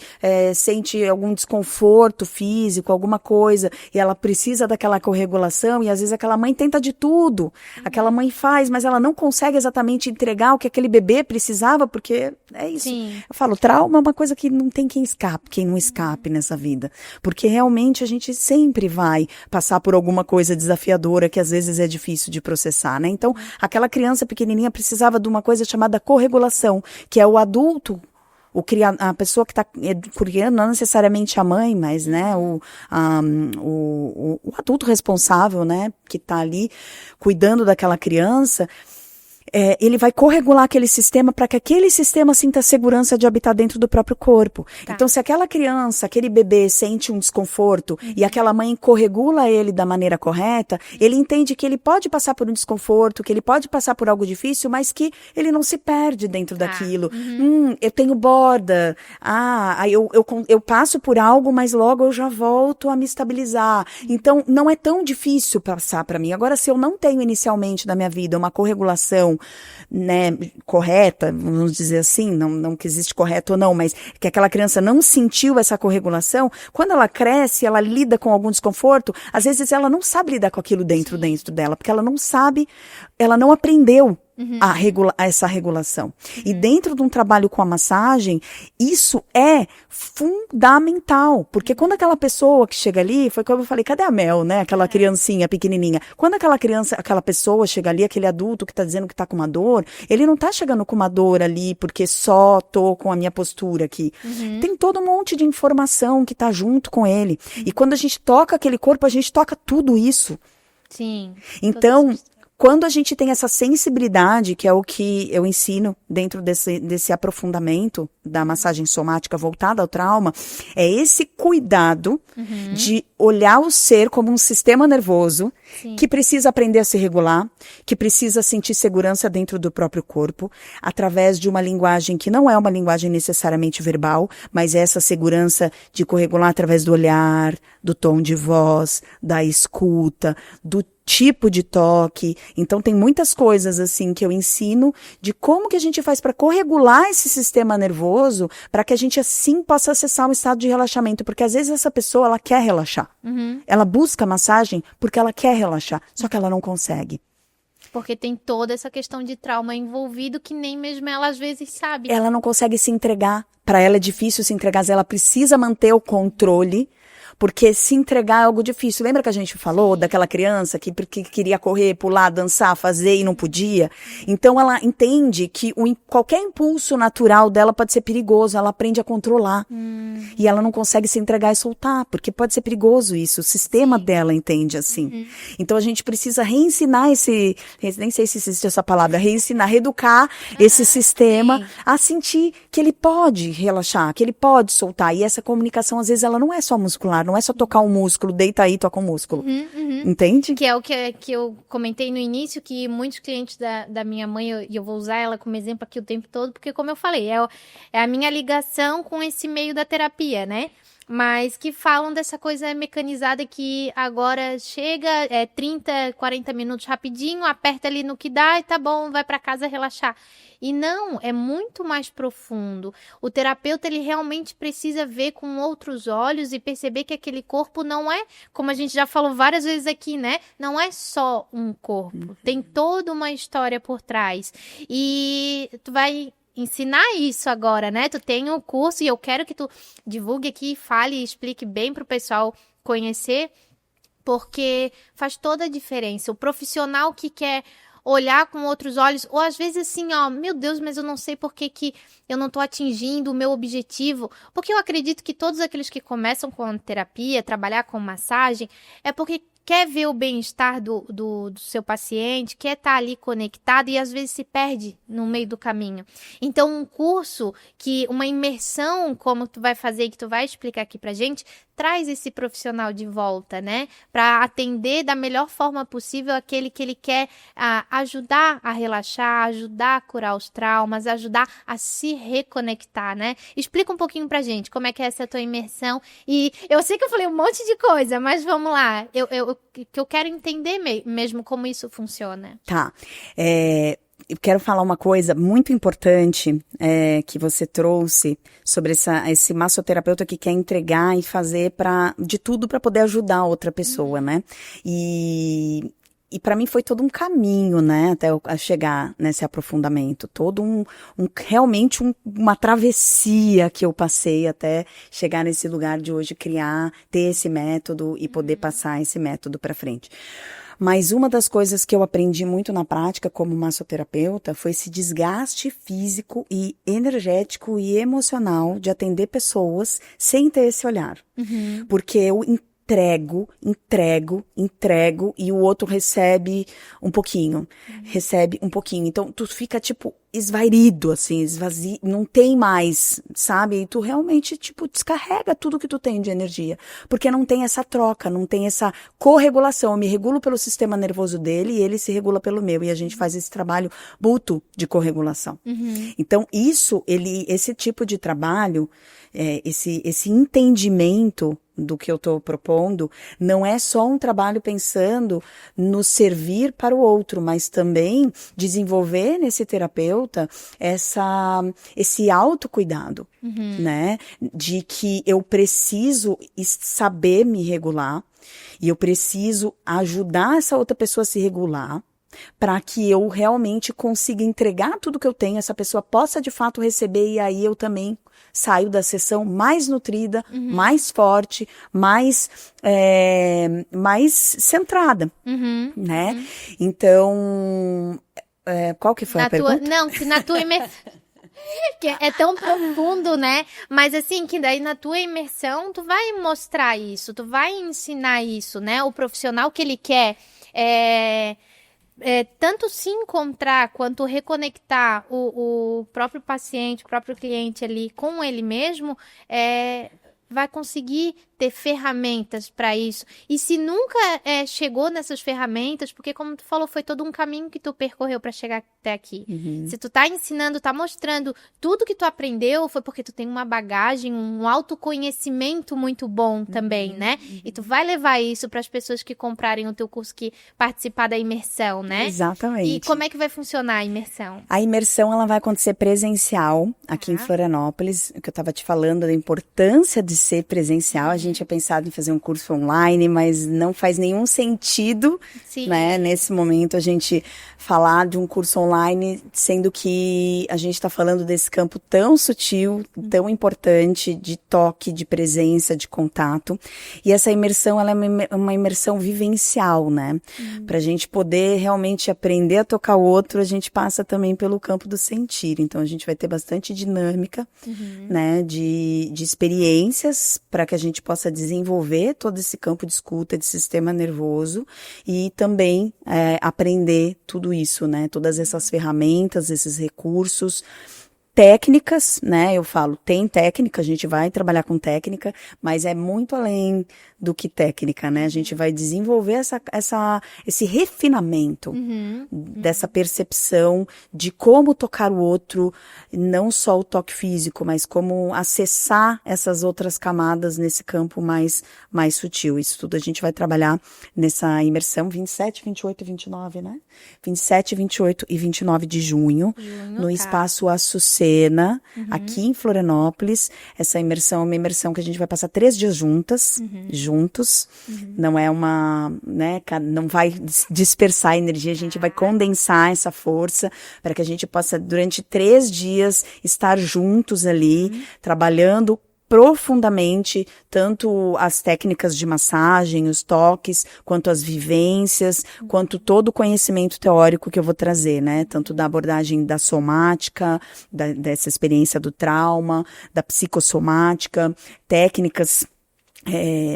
Speaker 2: sente algum desconforto físico, alguma coisa, e ela precisa daquela corregulação, e às vezes aquela mãe tenta de tudo, aquela mãe faz, mas ela não consegue exatamente entregar o que aquele bebê precisava, porque é isso.
Speaker 1: Sim.
Speaker 2: Eu falo, trauma é uma coisa que não tem quem não escape nessa vida, porque realmente a gente sempre vai passar por alguma coisa desafiadora que às vezes é difícil de processar, né? Então, aquela criança pequenininha precisava de uma coisa chamada corregulação, que é o adulto, a pessoa que está criando, não necessariamente a mãe, mas, né, o adulto responsável, né, que está ali cuidando daquela criança, ele vai corregular aquele sistema para que aquele sistema sinta a segurança de habitar dentro do próprio corpo. Tá. Então, se aquela criança, aquele bebê sente um desconforto e aquela mãe corregula ele da maneira correta, ele entende que ele pode passar por um desconforto, que ele pode passar por algo difícil, mas que ele não se perde dentro daquilo. Eu tenho borda. Eu passo por algo, mas logo eu já volto a me estabilizar. Então, não é tão difícil passar para mim. Agora, se eu não tenho inicialmente na minha vida uma corregulação, né, correta, vamos dizer assim, não que existe correto ou não, mas que aquela criança não sentiu essa corregulação, quando ela cresce, ela lida com algum desconforto, às vezes ela não sabe lidar com aquilo dentro dela, porque ela não sabe, ela não aprendeu essa regulação. E dentro de um trabalho com a massagem, isso é fundamental, porque quando aquela pessoa que chega ali, foi como eu falei, cadê a Mel, né? Aquela criancinha pequenininha. Quando aquela pessoa chega ali, aquele adulto que tá dizendo que tá com uma dor, ele não tá chegando com uma dor ali porque só tô com a minha postura aqui. Tem todo um monte de informação que tá junto com ele. E quando a gente toca aquele corpo, a gente toca tudo isso.
Speaker 1: Sim.
Speaker 2: Então, quando a gente tem essa sensibilidade, que é o que eu ensino dentro desse aprofundamento da massagem somática voltada ao trauma, é esse cuidado de olhar o ser como um sistema nervoso que precisa aprender a se regular, que precisa sentir segurança dentro do próprio corpo, através de uma linguagem que não é uma linguagem necessariamente verbal, mas é essa segurança de corregular através do olhar, do tom de voz, da escuta, do tipo de toque. Então tem muitas coisas assim que eu ensino de como que a gente faz para corregular esse sistema nervoso para que a gente assim possa acessar um estado de relaxamento, porque às vezes essa pessoa ela quer relaxar. Ela busca massagem porque ela quer relaxar, só que ela não consegue.
Speaker 1: Porque tem toda essa questão de trauma envolvido que nem mesmo ela às vezes sabe.
Speaker 2: Ela não consegue se entregar. Para ela é difícil se entregar, ela precisa manter o controle. Porque se entregar é algo difícil. Lembra que a gente falou daquela criança que queria correr, pular, dançar, fazer e não podia? Então ela entende que qualquer impulso natural dela pode ser perigoso. Ela aprende a controlar. E ela não consegue se entregar e soltar, porque pode ser perigoso isso. O sistema dela entende assim. Então a gente precisa reensinar nem sei se existe essa palavra, reeducar esse sistema a sentir que ele pode relaxar, que ele pode soltar. E essa comunicação às vezes ela não é só muscular, não é só tocar o músculo, deita aí, toca o músculo. Entende?
Speaker 1: Que é o que eu comentei no início, que muitos clientes da minha mãe, e eu vou usar ela como exemplo aqui o tempo todo, porque como eu falei, é a minha ligação com esse meio da terapia, né? Mas que falam dessa coisa mecanizada que agora chega, 30, 40 minutos rapidinho, aperta ali no que dá e tá bom, vai para casa relaxar. E não, é muito mais profundo. O terapeuta, ele realmente precisa ver com outros olhos e perceber que aquele corpo não é, como a gente já falou várias vezes aqui, né? Não é só um corpo. Tem toda uma história por trás. E tu vai ensinar isso agora, né? Tu tem um curso e eu quero que tu divulgue aqui, fale e explique bem pro pessoal conhecer, porque faz toda a diferença. O profissional que quer olhar com outros olhos, ou às vezes assim, ó, meu Deus, mas eu não sei por que eu não tô atingindo o meu objetivo, porque eu acredito que todos aqueles que começam com terapia, trabalhar com massagem, é porque quer ver o bem-estar do seu paciente, quer estar ali conectado e às vezes se perde no meio do caminho. Então, um curso, uma imersão, como tu vai fazer e que tu vai explicar aqui pra gente, traz esse profissional de volta, né? Para atender da melhor forma possível aquele que ele quer ajudar a relaxar, ajudar a curar os traumas, ajudar a se reconectar, né? Explica um pouquinho pra gente como é que é essa tua imersão. E eu sei que eu falei um monte de coisa, mas vamos lá. Eu quero entender mesmo como isso funciona.
Speaker 2: Tá. Eu quero falar uma coisa muito importante que você trouxe sobre esse massoterapeuta que quer entregar e fazer de tudo para poder ajudar a outra pessoa, né? E para mim foi todo um caminho, né, até eu chegar nesse aprofundamento, todo realmente uma travessia que eu passei até chegar nesse lugar de hoje ter esse método e poder passar esse método para frente. Mas uma das coisas que eu aprendi muito na prática como massoterapeuta foi esse desgaste físico e energético e emocional de atender pessoas sem ter esse olhar. Porque eu entrego e o outro recebe um pouquinho. Então, tu fica, tipo, esvaído, assim, esvazio, não tem mais, sabe? E tu realmente, tipo, descarrega tudo que tu tem de energia. Porque não tem essa troca, não tem essa corregulação. Eu me regulo pelo sistema nervoso dele e ele se regula pelo meu. E a gente faz esse trabalho mútuo de corregulação. Então, esse tipo de trabalho, esse entendimento do que eu estou propondo, não é só um trabalho pensando no servir para o outro, mas também desenvolver nesse terapeuta esse autocuidado, né? De que eu preciso saber me regular e eu preciso ajudar essa outra pessoa a se regular, para que eu realmente consiga entregar tudo que eu tenho, essa pessoa possa de fato receber e aí eu também saio da sessão mais nutrida, mais forte, mais centrada, né? Então, qual que foi a pergunta?
Speaker 1: Não, que na tua imersão... que é tão profundo, né? Mas assim, que daí na tua imersão tu vai mostrar isso, tu vai ensinar isso, né? O profissional que ele quer tanto se encontrar quanto reconectar o próprio paciente, o próprio cliente ali com ele mesmo, vai conseguir ter ferramentas para isso. E se nunca chegou nessas ferramentas, porque como tu falou, foi todo um caminho que tu percorreu para chegar até aqui. Se tu tá ensinando, tá mostrando tudo que tu aprendeu, foi porque tu tem uma bagagem, um autoconhecimento muito bom também, né? E tu vai levar isso para as pessoas que comprarem o teu curso, que participar da imersão, né?
Speaker 2: Exatamente.
Speaker 1: E como é que vai funcionar a imersão?
Speaker 2: A imersão, ela vai acontecer presencial aqui em Florianópolis, que eu tava te falando da importância de ser presencial. A gente tinha pensado em fazer um curso online, mas não faz nenhum sentido, né, nesse momento a gente falar de um curso online, sendo que a gente está falando desse campo tão sutil, tão importante, de toque, de presença, de contato. E essa imersão, ela é uma imersão vivencial, né? Pra gente poder realmente aprender a tocar o outro, a gente passa também pelo campo do sentir. Então, a gente vai ter bastante dinâmica, né, de experiências para que a gente possa desenvolver todo esse campo de escuta, de sistema nervoso e também aprender tudo isso, né? Todas essas ferramentas, esses recursos técnicas, né? Eu falo, tem técnica, a gente vai trabalhar com técnica, mas é muito além do que técnica, né? A gente vai desenvolver esse refinamento dessa percepção de como tocar o outro, não só o toque físico, mas como acessar essas outras camadas nesse campo mais sutil. Isso tudo a gente vai trabalhar nessa imersão 27, 28 e 29, né? 27, 28 e 29 de junho, no Espaço Açucena, aqui em Florianópolis. Essa imersão é uma imersão que a gente vai passar 3 dias juntos. Não é não vai dispersar a energia, a gente vai condensar essa força para que a gente possa, durante 3 dias, estar juntos ali, trabalhando profundamente, tanto as técnicas de massagem, os toques, quanto as vivências, quanto todo o conhecimento teórico que eu vou trazer, né? Tanto da abordagem da somática, dessa experiência do trauma, da psicossomática, técnicas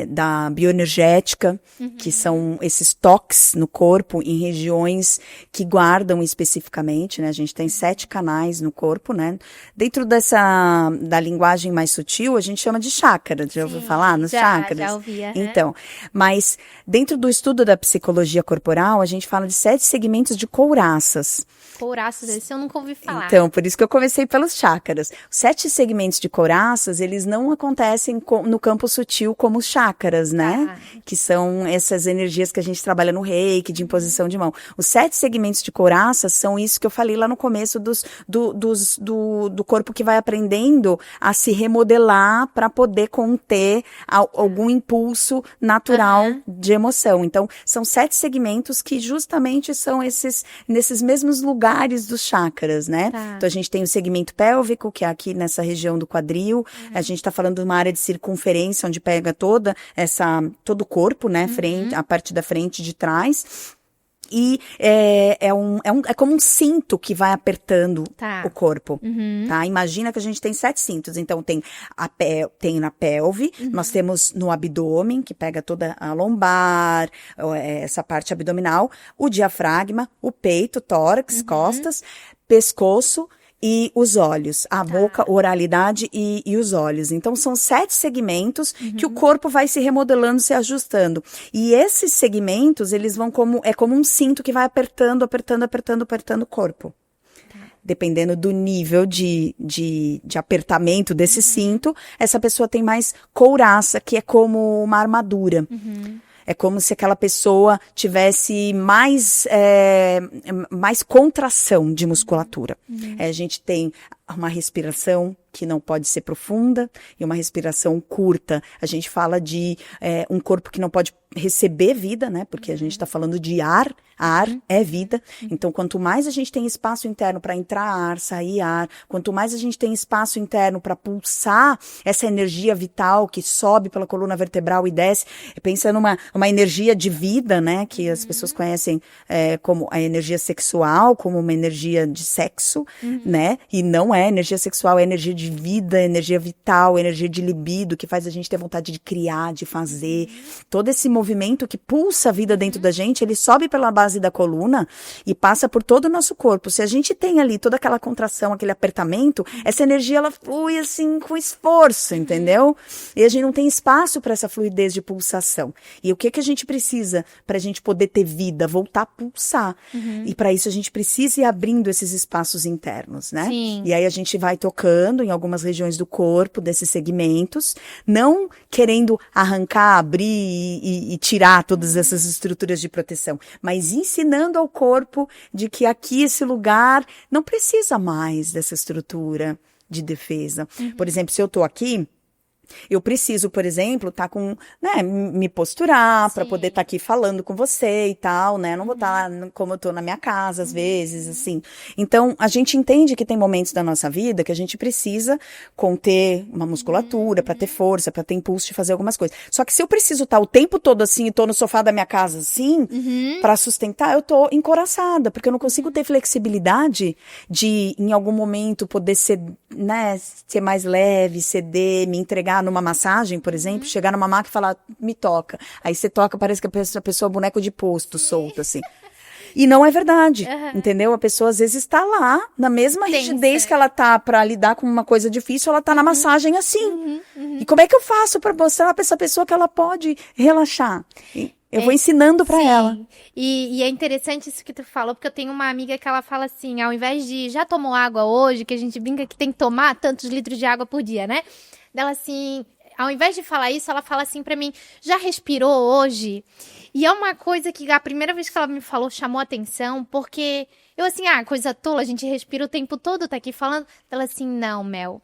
Speaker 2: da bioenergética, que são esses toques no corpo em regiões que guardam especificamente, né? A gente tem 7 canais no corpo, né? Dentro da linguagem mais sutil, a gente chama de chakra. Já ouviu falar nos chakras?
Speaker 1: Já ouvi.
Speaker 2: Então, mas dentro do estudo da psicologia corporal, a gente fala de 7 segmentos de couraças.
Speaker 1: Couraças, esse eu nunca ouvi falar.
Speaker 2: Então, por isso que eu comecei pelos chakras. Os 7 segmentos de couraças, eles não acontecem no campo sutil como os chakras, né? Que são essas energias que a gente trabalha no reiki, de imposição de mão. Os 7 segmentos de couraças são isso que eu falei lá no começo do corpo que vai aprendendo a se remodelar para poder conter algum impulso natural de emoção. Então, são 7 segmentos que justamente são nesses mesmos lugares dos chakras, né? Então, a gente tem o segmento pélvico, que é aqui nessa região do quadril. A gente tá falando de uma área de circunferência, onde pega todo o corpo, né? A parte da frente e de trás. E é como um cinto que vai apertando o corpo, tá? Imagina que a gente tem 7 cintos, então tem na pelve, nós temos no abdômen, que pega toda a lombar, essa parte abdominal, o diafragma, o peito, tórax, costas, pescoço, e os olhos, a boca, oralidade e os olhos. Então, são 7 segmentos que o corpo vai se remodelando, se ajustando. E esses segmentos, eles vão como um cinto que vai apertando o corpo. Dependendo do nível de apertamento desse cinto, essa pessoa tem mais couraça, que é como uma armadura. É como se aquela pessoa tivesse mais contração de musculatura. A gente tem uma respiração que não pode ser profunda e uma respiração curta. A gente fala de um corpo que não pode receber vida, né? Porque a gente está falando de ar. Ar é vida. Então, quanto mais a gente tem espaço interno para entrar ar, sair ar, quanto mais a gente tem espaço interno para pulsar essa energia vital que sobe pela coluna vertebral e desce, pensa numa energia de vida, né? Que as pessoas conhecem como a energia sexual, como uma energia de sexo, né? E não é energia sexual, é energia de vida, energia vital, energia de libido, que faz a gente ter vontade de criar, de fazer. Todo esse movimento que pulsa a vida dentro da gente, ele sobe pela base da coluna e passa por todo o nosso corpo. Se a gente tem ali toda aquela contração, aquele apertamento, essa energia ela flui assim com esforço, entendeu? E a gente não tem espaço para essa fluidez de pulsação. E o que a gente precisa para a gente poder ter vida? Voltar a pulsar. E para isso a gente precisa ir abrindo esses espaços internos, né?
Speaker 1: Sim.
Speaker 2: E aí a gente vai tocando em algumas regiões do corpo, desses segmentos, não querendo arrancar, abrir e tirar todas essas estruturas de proteção, mas ensinando ao corpo de que aqui, esse lugar, não precisa mais dessa estrutura de defesa. Por exemplo, se eu tô aqui, eu preciso, por exemplo, me posturar para poder estar aqui falando com você e tal, né? Eu não vou estar como eu tô na minha casa, às vezes, assim. Então, a gente entende que tem momentos da nossa vida que a gente precisa conter uma musculatura para ter força, para ter impulso de fazer algumas coisas. Só que se eu preciso estar o tempo todo assim, e tô no sofá da minha casa assim, para sustentar, eu tô encoraçada, porque eu não consigo ter flexibilidade de, em algum momento, poder ser mais leve, ceder, me entregar numa massagem, por exemplo, chegar numa máquina e falar, me toca. Aí você toca, parece que a pessoa é boneco de posto, solto, assim. E não é verdade, entendeu? A pessoa às vezes está lá, na mesma rigidez que ela tá para lidar com uma coisa difícil, ela tá na massagem assim. E como é que eu faço para mostrar pra essa pessoa que ela pode relaxar? Eu vou ensinando para ela.
Speaker 1: E é interessante isso que tu falou, porque eu tenho uma amiga que ela fala assim, ao invés de já tomou água hoje, que a gente brinca que tem que tomar tantos litros de água por dia, né? Ela assim, ao invés de falar isso, ela fala assim pra mim, já respirou hoje? E é uma coisa que a primeira vez que ela me falou chamou atenção, porque eu assim, coisa tola, a gente respira o tempo todo, tá aqui falando. Ela assim, não, Mel,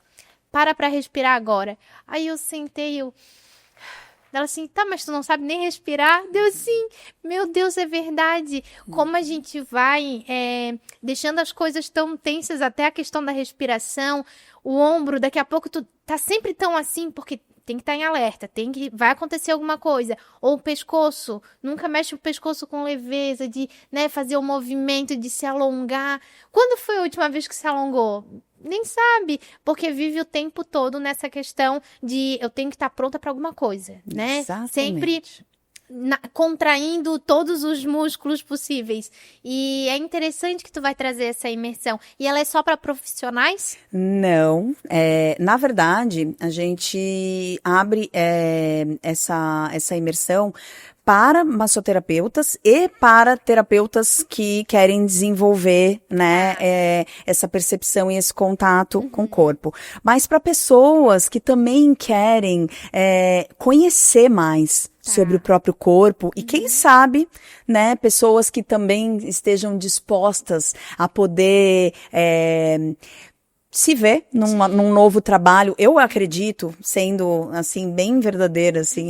Speaker 1: para pra respirar agora. Aí eu sentei, ela assim, tá, mas tu não sabe nem respirar? Deu assim, meu Deus, é verdade. Como a gente vai deixando as coisas tão tensas, até a questão da respiração, o ombro, daqui a pouco tu tá sempre tão assim, porque tem que estar em alerta, vai acontecer alguma coisa. Ou o pescoço, nunca mexe o pescoço com leveza, de fazer o movimento, de se alongar. Quando foi a última vez que se alongou? Nem sabe, porque vive o tempo todo nessa questão de eu tenho que estar pronta para alguma coisa, né?
Speaker 2: Exatamente.
Speaker 1: Sempre contraindo todos os músculos possíveis. E é interessante que tu vai trazer essa imersão. E ela é só para profissionais?
Speaker 2: Não. Na verdade, a gente abre essa imersão para massoterapeutas e para terapeutas que querem desenvolver, né, essa percepção e esse contato com o corpo. Mas para pessoas que também querem conhecer mais sobre o próprio corpo e quem sabe, né, pessoas que também estejam dispostas a poder se ver num novo trabalho. Eu acredito, sendo assim bem verdadeira, assim,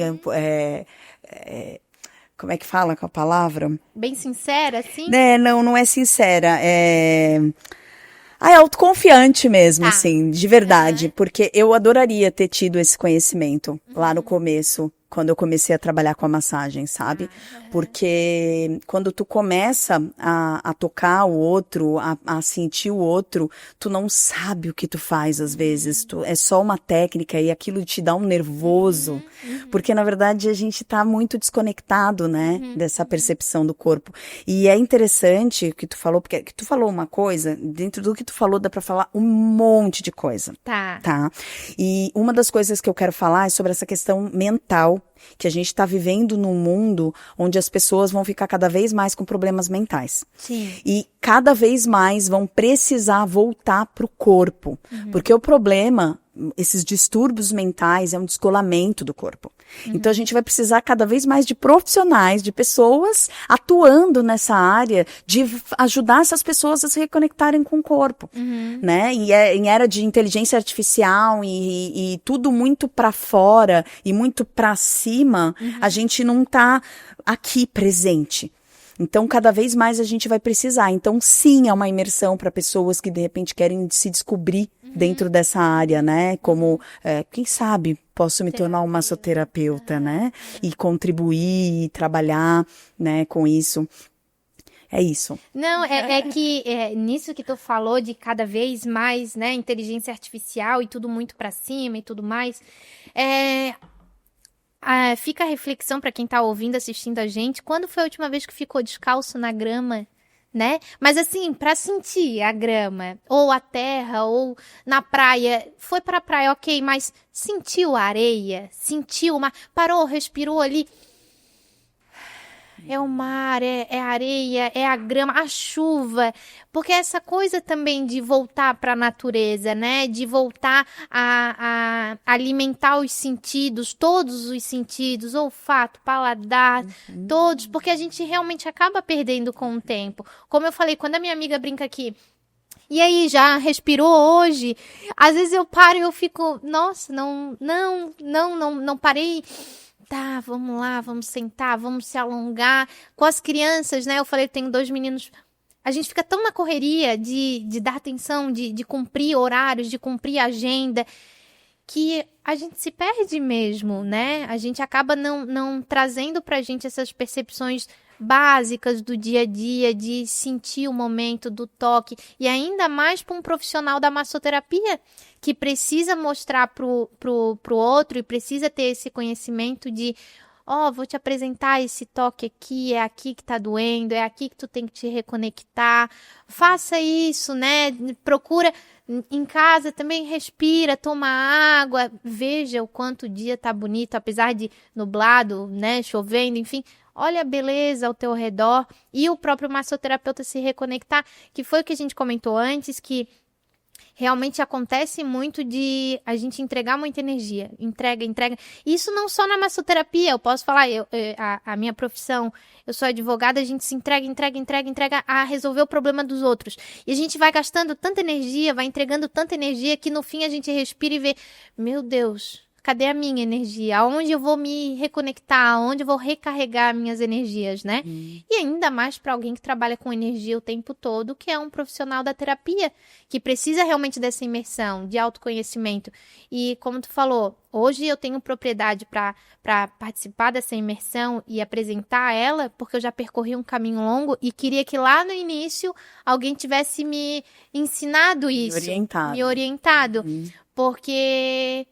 Speaker 2: como é que fala com a palavra?
Speaker 1: Bem sincera, assim?
Speaker 2: Não é sincera. É autoconfiante mesmo, assim, de verdade. Porque eu adoraria ter tido esse conhecimento lá no começo, quando eu comecei a trabalhar com a massagem, sabe? Porque quando tu começa a tocar o outro, a sentir o outro, tu não sabe o que tu faz às vezes. É só uma técnica e aquilo te dá um nervoso. Porque, na verdade, a gente tá muito desconectado, né? Dessa percepção do corpo. E é interessante o que tu falou, porque tu falou uma coisa, dentro do que tu falou dá pra falar um monte de coisa. Tá? E uma das coisas que eu quero falar é sobre essa questão mental, que a gente está vivendo num mundo onde as pessoas vão ficar cada vez mais com problemas mentais.
Speaker 1: Sim.
Speaker 2: E cada vez mais vão precisar voltar pro corpo. Porque o problema, esses distúrbios mentais, é um descolamento do corpo. Então a gente vai precisar cada vez mais de profissionais, de pessoas atuando nessa área, de ajudar essas pessoas a se reconectarem com o corpo, né? E em era de inteligência artificial e tudo muito para fora e muito para cima, a gente não tá aqui presente. Então, cada vez mais a gente vai precisar. Então, sim, é uma imersão para pessoas que, de repente, querem se descobrir dentro dessa área, né? Como, quem sabe, posso me tornar uma massoterapeuta, né? E contribuir, e trabalhar, né, com isso. É isso.
Speaker 1: Não, que nisso que tu falou de cada vez mais, né, inteligência artificial e tudo muito para cima e tudo mais, fica a reflexão para quem tá ouvindo, assistindo a gente, quando foi a última vez que ficou descalço na grama, né? Mas assim, para sentir a grama, ou a terra, ou na praia, foi pra praia, ok, mas sentiu a areia, sentiu o mar, parou, respirou ali. É o mar, é a areia, é a grama, a chuva. Porque essa coisa também de voltar para a natureza, né? De voltar a alimentar os sentidos, todos os sentidos, olfato, paladar, todos. Porque a gente realmente acaba perdendo com o tempo. Como eu falei, quando a minha amiga brinca aqui, e aí, já respirou hoje? Às vezes eu paro e eu fico, nossa, não parei. Tá, vamos lá, vamos sentar, vamos se alongar. Com as crianças, né? Eu falei, tenho 2 meninos. A gente fica tão na correria de dar atenção, de cumprir horários, de cumprir agenda, que a gente se perde mesmo, né? A gente acaba não trazendo pra gente essas percepções básicas do dia a dia, de sentir o momento do toque, e ainda mais para um profissional da massoterapia, que precisa mostrar pro outro e precisa ter esse conhecimento de, vou te apresentar esse toque aqui, é aqui que tá doendo, é aqui que tu tem que te reconectar. Faça isso, né? Procura em casa também, respira, toma água, veja o quanto o dia tá bonito, apesar de nublado, né, chovendo, enfim. Olha a beleza ao teu redor e o próprio massoterapeuta se reconectar, que foi o que a gente comentou antes, que realmente acontece muito de a gente entregar muita energia, entrega. Isso não só na massoterapia, eu posso falar, a minha profissão, eu sou advogada, a gente se entrega a resolver o problema dos outros. E a gente vai gastando tanta energia, vai entregando tanta energia que no fim a gente respira e vê, meu Deus, cadê a minha energia? Aonde eu vou me reconectar? Aonde eu vou recarregar minhas energias, né? E ainda mais para alguém que trabalha com energia o tempo todo, que é um profissional da terapia, que precisa realmente dessa imersão, de autoconhecimento. E como tu falou, hoje eu tenho propriedade para participar dessa imersão e apresentar ela, porque eu já percorri um caminho longo e queria que lá no início alguém tivesse me ensinado isso. Me orientado. Porque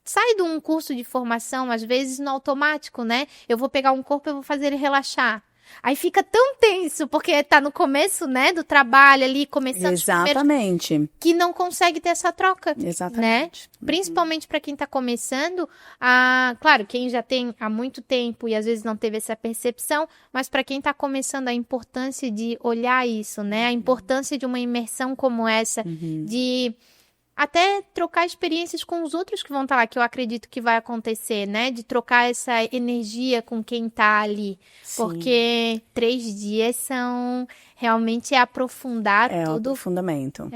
Speaker 1: sai de um curso de formação, às vezes, no automático, né? Eu vou pegar um corpo e vou fazer ele relaxar. Aí fica tão tenso, porque tá no começo, né, do trabalho ali, começando
Speaker 2: Exatamente.
Speaker 1: Que não consegue ter essa troca.
Speaker 2: Exatamente.
Speaker 1: Né? Principalmente para quem tá começando, claro, quem já tem há muito tempo e às vezes não teve essa percepção, mas para quem tá começando, a importância de olhar isso, né? A importância de uma imersão como essa, de até trocar experiências com os outros que vão estar lá, que eu acredito que vai acontecer, né? De trocar essa energia com quem tá ali. Sim. Porque 3 dias são realmente aprofundar tudo.
Speaker 2: Aprofundamento.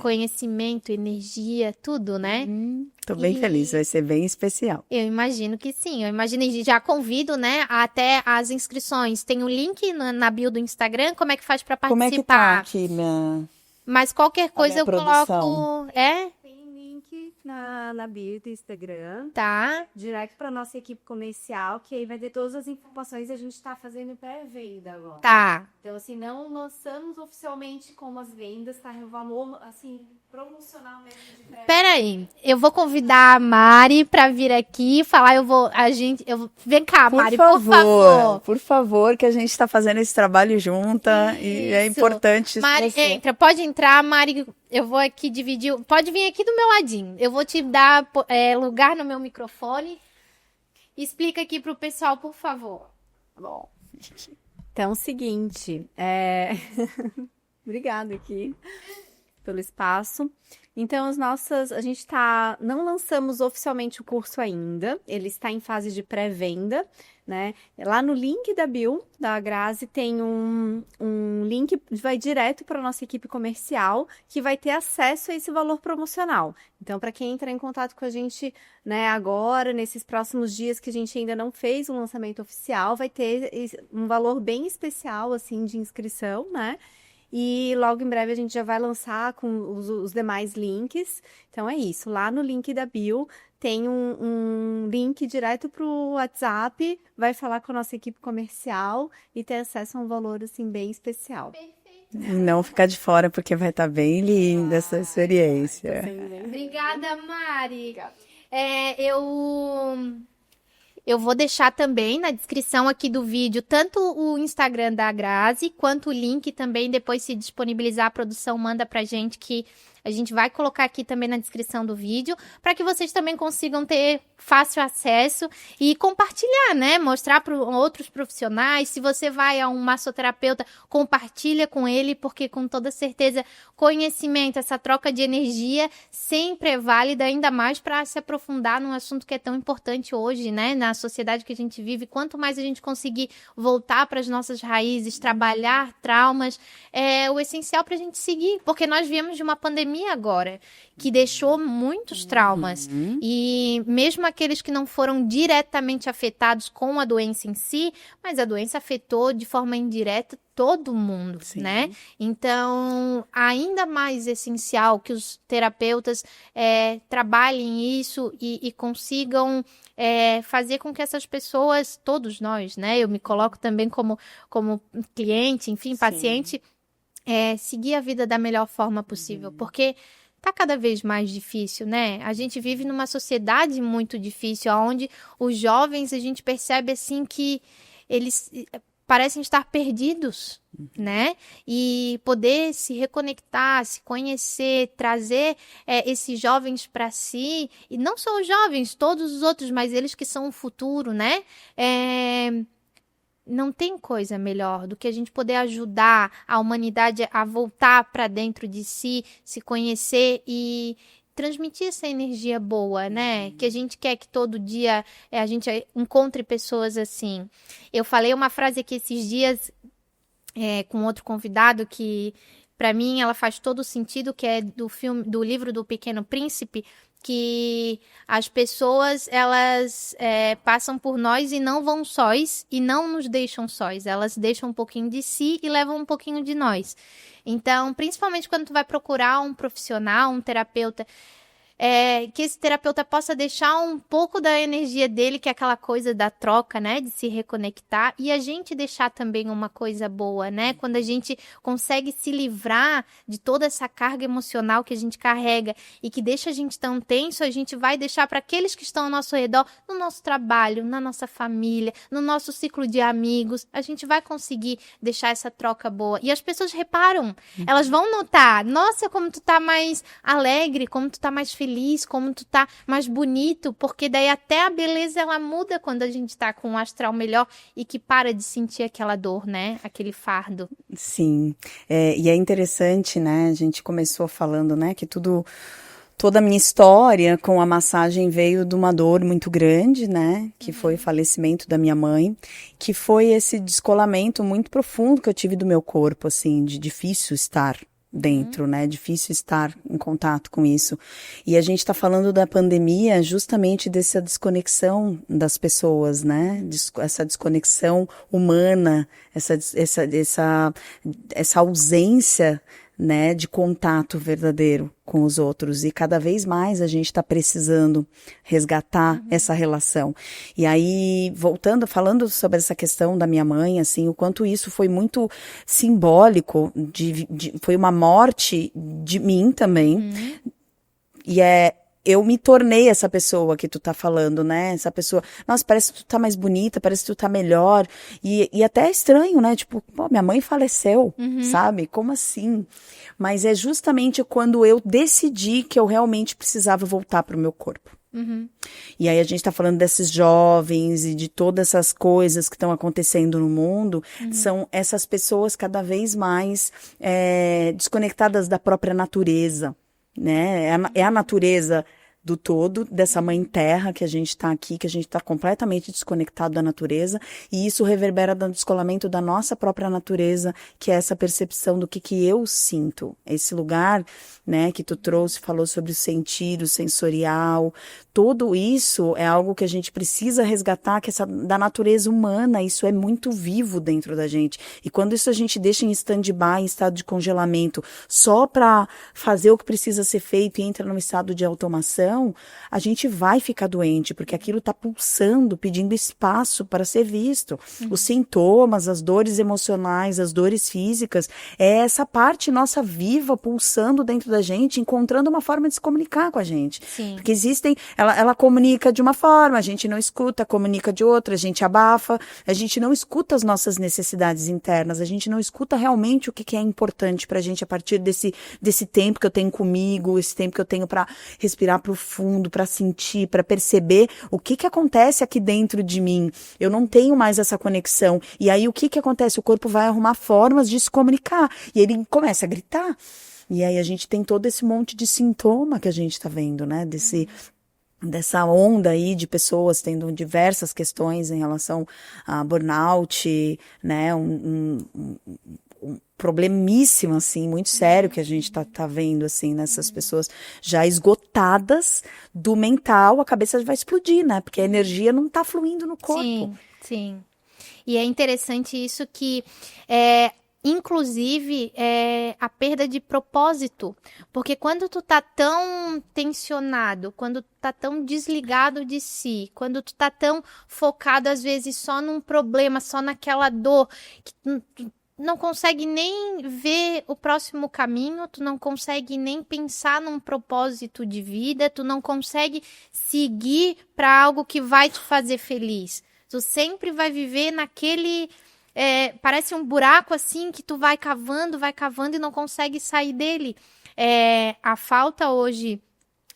Speaker 1: Conhecimento, energia, tudo, né?
Speaker 2: Tô bem feliz, vai ser bem especial.
Speaker 1: Eu imagino que sim, e já convido, né, até as inscrições. Tem o link na bio do Instagram, como é que faz para participar?
Speaker 2: Como é que tá aqui, minha...
Speaker 1: Mas qualquer coisa eu
Speaker 2: produção.
Speaker 1: Coloco...
Speaker 3: Tem link na bio do Instagram.
Speaker 1: Tá.
Speaker 3: Direto para nossa equipe comercial, que aí vai ter todas as informações. A gente tá fazendo pré-venda agora.
Speaker 1: Tá.
Speaker 3: Então, assim, não lançamos oficialmente como as vendas, tá? O valor, assim, promocional mesmo de pré-venda.
Speaker 1: Peraí, eu vou convidar a Mari pra vir aqui falar, vem cá, Mari, por favor.
Speaker 2: Por favor, que a gente tá fazendo esse trabalho junta. Isso. E é importante isso.
Speaker 1: Mari, pode entrar, Mari, eu vou aqui dividir, pode vir aqui do meu ladinho, eu vou te dar lugar no meu microfone. Explica aqui pro pessoal, por favor.
Speaker 3: Bom, então é o seguinte, obrigada aqui pelo espaço. Então, a gente não lançamos oficialmente o curso ainda, ele está em fase de pré-venda, né? Lá no link da bio da Grazi tem um link que vai direto para a nossa equipe comercial, que vai ter acesso a esse valor promocional. Então, para quem entrar em contato com a gente, né, agora, nesses próximos dias que a gente ainda não fez um lançamento oficial, vai ter um valor bem especial, assim, de inscrição, né? E logo em breve a gente já vai lançar com os demais links. Então é isso, lá no link da bio tem um link direto para o WhatsApp, vai falar com a nossa equipe comercial e ter acesso a um valor assim bem especial.
Speaker 2: Não ficar de fora, porque vai estar bem linda essa experiência.
Speaker 1: Obrigada, Mari. Eu vou deixar também na descrição aqui do vídeo tanto o Instagram da Grazi, quanto o link também, depois se disponibilizar a produção, manda pra gente, que a gente vai colocar aqui também na descrição do vídeo, para que vocês também consigam ter fácil acesso e compartilhar, né? Mostrar para outros profissionais. Se você vai a um massoterapeuta, compartilha com ele, porque com toda certeza conhecimento, essa troca de energia sempre é válida, ainda mais para se aprofundar num assunto que é tão importante hoje, né? Na sociedade que a gente vive. Quanto mais a gente conseguir voltar para as nossas raízes, trabalhar traumas, é o essencial para a gente seguir, porque nós viemos de uma pandemia agora, que deixou muitos traumas. E mesmo aqueles que não foram diretamente afetados com a doença em si, mas a doença afetou de forma indireta todo mundo, né? Então, ainda mais essencial que os terapeutas trabalhem isso e consigam fazer com que essas pessoas, todos nós, né? Eu me coloco também como cliente, enfim, paciente, seguir a vida da melhor forma possível, porque tá cada vez mais difícil, né? A gente vive numa sociedade muito difícil, onde os jovens, a gente percebe assim que eles parecem estar perdidos, né? E poder se reconectar, se conhecer, trazer esses jovens para si, e não só os jovens, todos os outros, mas eles que são o futuro, né? Não tem coisa melhor do que a gente poder ajudar a humanidade a voltar para dentro de si, se conhecer e transmitir essa energia boa, né? Que a gente quer que todo dia a gente encontre pessoas assim. Eu falei uma frase aqui esses dias com outro convidado que, para mim, ela faz todo sentido, que é do livro do Pequeno Príncipe, que as pessoas, elas passam por nós e não vão sós e não nos deixam sós. Elas deixam um pouquinho de si e levam um pouquinho de nós. Então, principalmente quando tu vai procurar um profissional, um terapeuta, que esse terapeuta possa deixar um pouco da energia dele, que é aquela coisa da troca, né, de se reconectar, e a gente deixar também uma coisa boa, né, quando a gente consegue se livrar de toda essa carga emocional que a gente carrega e que deixa a gente tão tenso, a gente vai deixar para aqueles que estão ao nosso redor, no nosso trabalho, na nossa família, no nosso ciclo de amigos, a gente vai conseguir deixar essa troca boa. E as pessoas reparam, elas vão notar, nossa, como tu tá mais alegre, como tu tá mais feliz, como tu tá mais bonito, porque daí até a beleza ela muda quando a gente tá com um astral melhor e que para de sentir aquela dor, né? Aquele fardo.
Speaker 2: Sim, e é interessante, né? A gente começou falando, né, que toda a minha história com a massagem veio de uma dor muito grande, né? Que foi o falecimento da minha mãe, que foi esse descolamento muito profundo que eu tive do meu corpo, assim, de difícil estar dentro, né? Difícil estar em contato com isso. E a gente tá falando da pandemia justamente dessa desconexão das pessoas, né? Essa desconexão humana, essa ausência, né, de contato verdadeiro com os outros, e cada vez mais a gente está precisando resgatar essa relação. E aí, falando sobre essa questão da minha mãe, assim, o quanto isso foi muito simbólico, foi uma morte de mim também, e eu me tornei essa pessoa que tu tá falando, né? Essa pessoa, nossa, parece que tu tá mais bonita, parece que tu tá melhor. E até é estranho, né? Tipo, pô, minha mãe faleceu, sabe? Como assim? Mas é justamente quando eu decidi que eu realmente precisava voltar pro meu corpo. E aí a gente tá falando desses jovens e de todas essas coisas que estão acontecendo no mundo, são essas pessoas cada vez mais desconectadas da própria natureza, né? É a natureza do todo, dessa mãe terra que a gente está aqui, que a gente está completamente desconectado da natureza, e isso reverbera no descolamento da nossa própria natureza, que é essa percepção do que eu sinto. Esse lugar, né, que tu trouxe, falou sobre o sentido, o sensorial, tudo isso é algo que a gente precisa resgatar, que da natureza humana, isso é muito vivo dentro da gente. E quando isso a gente deixa em stand-by, em estado de congelamento, só para fazer o que precisa ser feito e entra num estado de automação, a gente vai ficar doente, porque aquilo está pulsando, pedindo espaço para ser visto. Os sintomas, as dores emocionais, as dores físicas, é essa parte nossa viva pulsando dentro da gente, encontrando uma forma de se comunicar com a gente.
Speaker 1: Sim.
Speaker 2: Porque ela comunica de uma forma, a gente não escuta, comunica de outra, a gente abafa, a gente não escuta as nossas necessidades internas, a gente não escuta realmente o que é importante pra gente a partir desse tempo que eu tenho comigo, esse tempo que eu tenho para respirar profundo, para sentir, para perceber o que acontece aqui dentro de mim. Eu não tenho mais essa conexão. E aí o que acontece? O corpo vai arrumar formas de se comunicar. E ele começa a gritar. E aí a gente tem todo esse monte de sintoma que a gente tá vendo, né? Dessa onda aí de pessoas tendo diversas questões em relação a burnout, né? Um problemíssimo, assim, muito sério que a gente tá vendo, assim, nessas pessoas já esgotadas do mental, a cabeça vai explodir, né? Porque a energia não tá fluindo no corpo.
Speaker 1: Sim, sim. E é interessante isso que inclusive, a perda de propósito. Porque quando tu tá tão tensionado, quando tu tá tão desligado de si, quando tu tá tão focado, às vezes, só num problema, só naquela dor, que tu não consegue nem ver o próximo caminho, tu não consegue nem pensar num propósito de vida, tu não consegue seguir para algo que vai te fazer feliz. Tu sempre vai viver naquele... parece um buraco assim que tu vai cavando e não consegue sair dele. A falta hoje,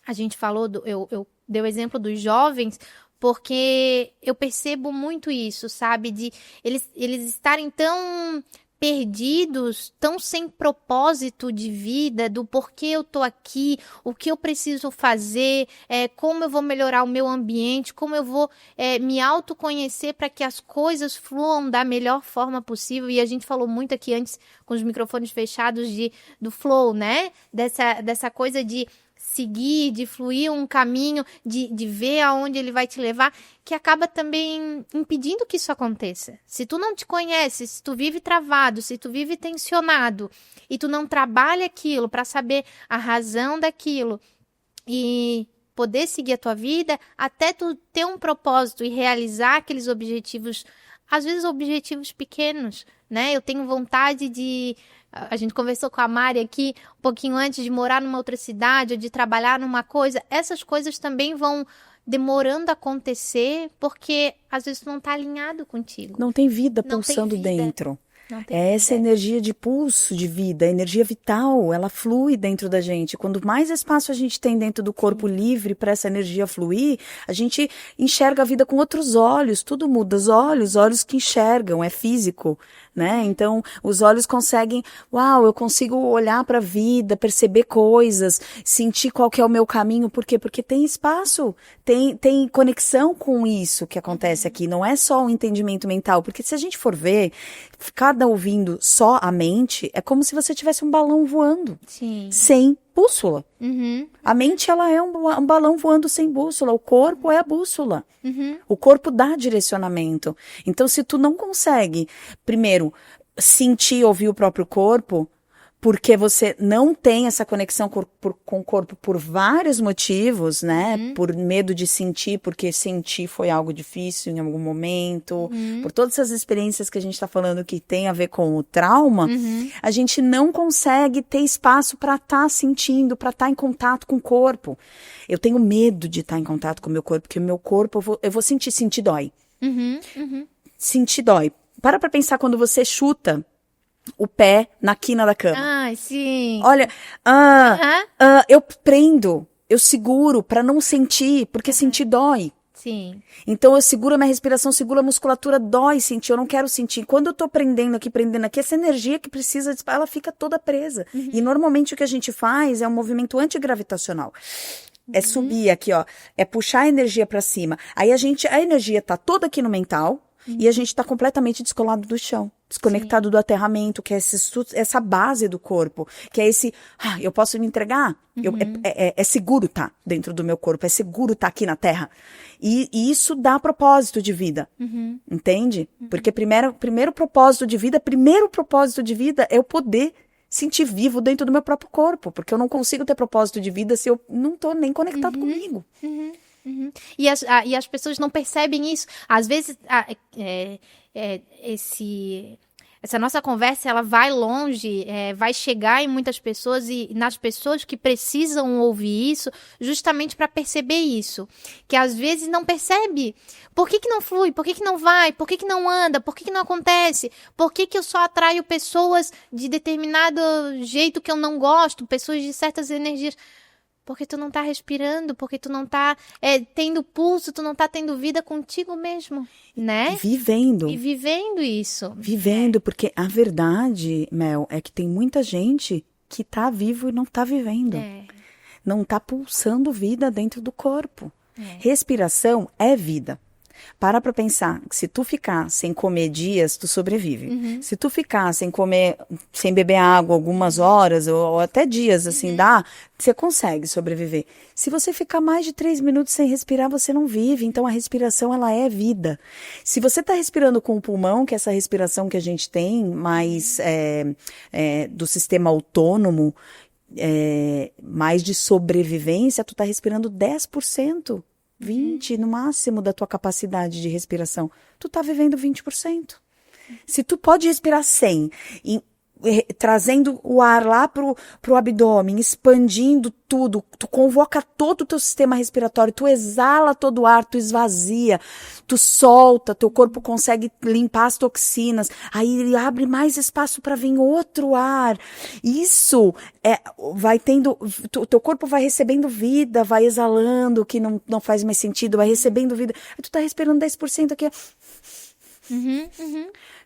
Speaker 1: a gente falou, eu dei o exemplo dos jovens, porque eu percebo muito isso, sabe? De eles estarem tão perdidos, tão sem propósito de vida, do porquê eu tô aqui, o que eu preciso fazer, como eu vou melhorar o meu ambiente, como eu vou me autoconhecer para que as coisas fluam da melhor forma possível. E a gente falou muito aqui antes, com os microfones fechados, do flow, né? Dessa coisa de seguir, de fluir um caminho, de ver aonde ele vai te levar, que acaba também impedindo que isso aconteça. Se tu não te conhece, se tu vive travado, se tu vive tensionado e tu não trabalha aquilo para saber a razão daquilo e poder seguir a tua vida, até tu ter um propósito e realizar aqueles objetivos, às vezes objetivos pequenos, né? Eu tenho vontade de... A gente conversou com a Mari aqui um pouquinho antes de morar numa outra cidade ou de trabalhar numa coisa. Essas coisas também vão demorando a acontecer porque às vezes tu não tá alinhado contigo.
Speaker 2: Não tem vida pulsando dentro. Essa energia de pulso de vida, energia vital, ela flui dentro da gente. Quando mais espaço a gente tem dentro do corpo livre para essa energia fluir, a gente enxerga a vida com outros olhos, tudo muda. Os olhos que enxergam, é físico, né? Então, os olhos conseguem, eu consigo olhar para a vida, perceber coisas, sentir qual que é o meu caminho. Por quê? Porque tem espaço, tem conexão com isso que acontece aqui. Não é só um entendimento mental, porque se a gente for ver, cada ouvindo só a mente, é como se você tivesse um balão voando.
Speaker 1: Sim.
Speaker 2: Sem bússola.
Speaker 1: Uhum.
Speaker 2: A mente, ela é um balão voando sem bússola. O corpo é a bússola.
Speaker 1: Uhum.
Speaker 2: O corpo dá direcionamento. Então, se tu não consegue, primeiro, sentir, ouvir o próprio corpo, porque você não tem essa conexão com o corpo por vários motivos, né? Por medo de sentir, porque sentir foi algo difícil em algum momento, por todas essas experiências que a gente está falando que tem a ver com o trauma, a gente não consegue ter espaço para estar sentindo, para estar em contato com o corpo. Eu tenho medo de estar em contato com o meu corpo, porque o meu corpo, eu vou sentir dói. Sentir dói. Para pensar quando você chuta o pé na quina da cama.
Speaker 1: Ah, sim.
Speaker 2: Olha, eu prendo, eu seguro para não sentir, porque sentir dói.
Speaker 1: Sim.
Speaker 2: Então eu seguro a minha respiração, seguro a musculatura, dói sentir, eu não quero sentir. Quando eu tô prendendo aqui, essa energia que precisa, ela fica toda presa. E normalmente o que a gente faz é um movimento antigravitacional. É subir aqui, ó, é puxar a energia para cima. Aí a energia tá toda aqui no mental e a gente tá completamente descolado do chão. Desconectado do aterramento, que é essa base do corpo, que é esse, eu posso me entregar, é seguro tá dentro do meu corpo, é seguro tá aqui na terra, e isso dá propósito de vida, entende? Porque primeiro propósito de vida é eu poder sentir vivo dentro do meu próprio corpo, porque eu não consigo ter propósito de vida se eu não tô nem conectado comigo.
Speaker 1: E as pessoas não percebem isso. Às vezes, essa nossa conversa, ela vai longe, vai chegar em muitas pessoas e nas pessoas que precisam ouvir isso, justamente para perceber isso. Que às vezes não percebe. Por que não flui? Por que não vai? Por que não anda? Por que não acontece? Por que eu só atraio pessoas de determinado jeito que eu não gosto? Pessoas de certas energias... Porque tu não tá respirando, porque tu não tá tendo pulso, tu não tá tendo vida contigo mesmo, né?
Speaker 2: Vivendo.
Speaker 1: E vivendo isso.
Speaker 2: Vivendo, porque a verdade, Mel, é que tem muita gente que tá vivo e não tá vivendo. Não tá pulsando vida dentro do corpo. Respiração é vida. Para pensar que se tu ficar sem comer dias, tu sobrevive. Se tu ficar sem comer, sem beber água algumas horas, ou até dias, assim, você consegue sobreviver. Se você ficar mais de 3 minutos sem respirar, você não vive. Então, a respiração, ela é vida. Se você tá respirando com o pulmão, que é essa respiração que a gente tem, mais do sistema autônomo, mais de sobrevivência, tu tá respirando 10%. 20% no máximo da tua capacidade de respiração. Tu tá vivendo 20%. Se tu pode respirar 100, trazendo o ar lá pro abdômen, expandindo tudo, tu convoca todo o teu sistema respiratório, tu exala todo o ar, tu esvazia, tu solta, teu corpo consegue limpar as toxinas, aí ele abre mais espaço para vir outro ar. Isso vai tendo, teu corpo vai recebendo vida, vai exalando o que não faz mais sentido, vai recebendo vida. Aí tu tá respirando 10% aqui.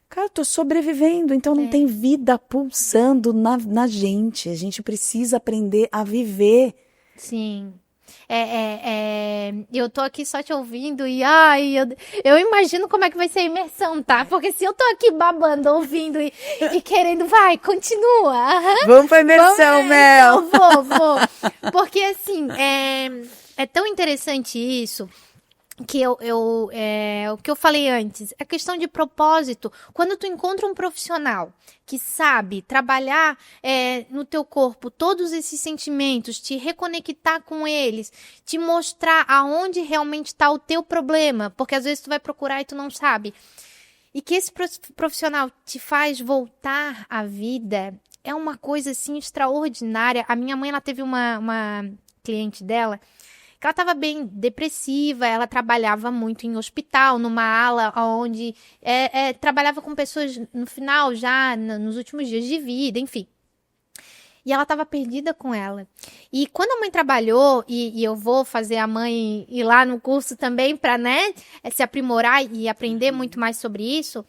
Speaker 2: Cara, eu tô sobrevivendo, então não tem vida pulsando na gente. A gente precisa aprender a viver.
Speaker 1: Sim. Eu tô aqui só te ouvindo e eu imagino como é que vai ser a imersão, tá? Porque se eu tô aqui babando, ouvindo e querendo, vai, continua.
Speaker 2: Vamos pra imersão, Mel.
Speaker 1: Vou. Porque assim, é tão interessante isso. Que o que eu falei antes, a questão de propósito. Quando tu encontra um profissional que sabe trabalhar no teu corpo todos esses sentimentos, te reconectar com eles, te mostrar aonde realmente está o teu problema, porque às vezes tu vai procurar e tu não sabe, e que esse profissional te faz voltar à vida, é uma coisa assim extraordinária. A minha mãe, ela teve uma cliente dela que ela estava bem depressiva, ela trabalhava muito em hospital, numa ala onde trabalhava com pessoas no final, já nos últimos dias de vida, enfim. E ela estava perdida com ela. E quando a mãe trabalhou, e eu vou fazer a mãe ir lá no curso também para, né, se aprimorar e aprender muito mais sobre isso.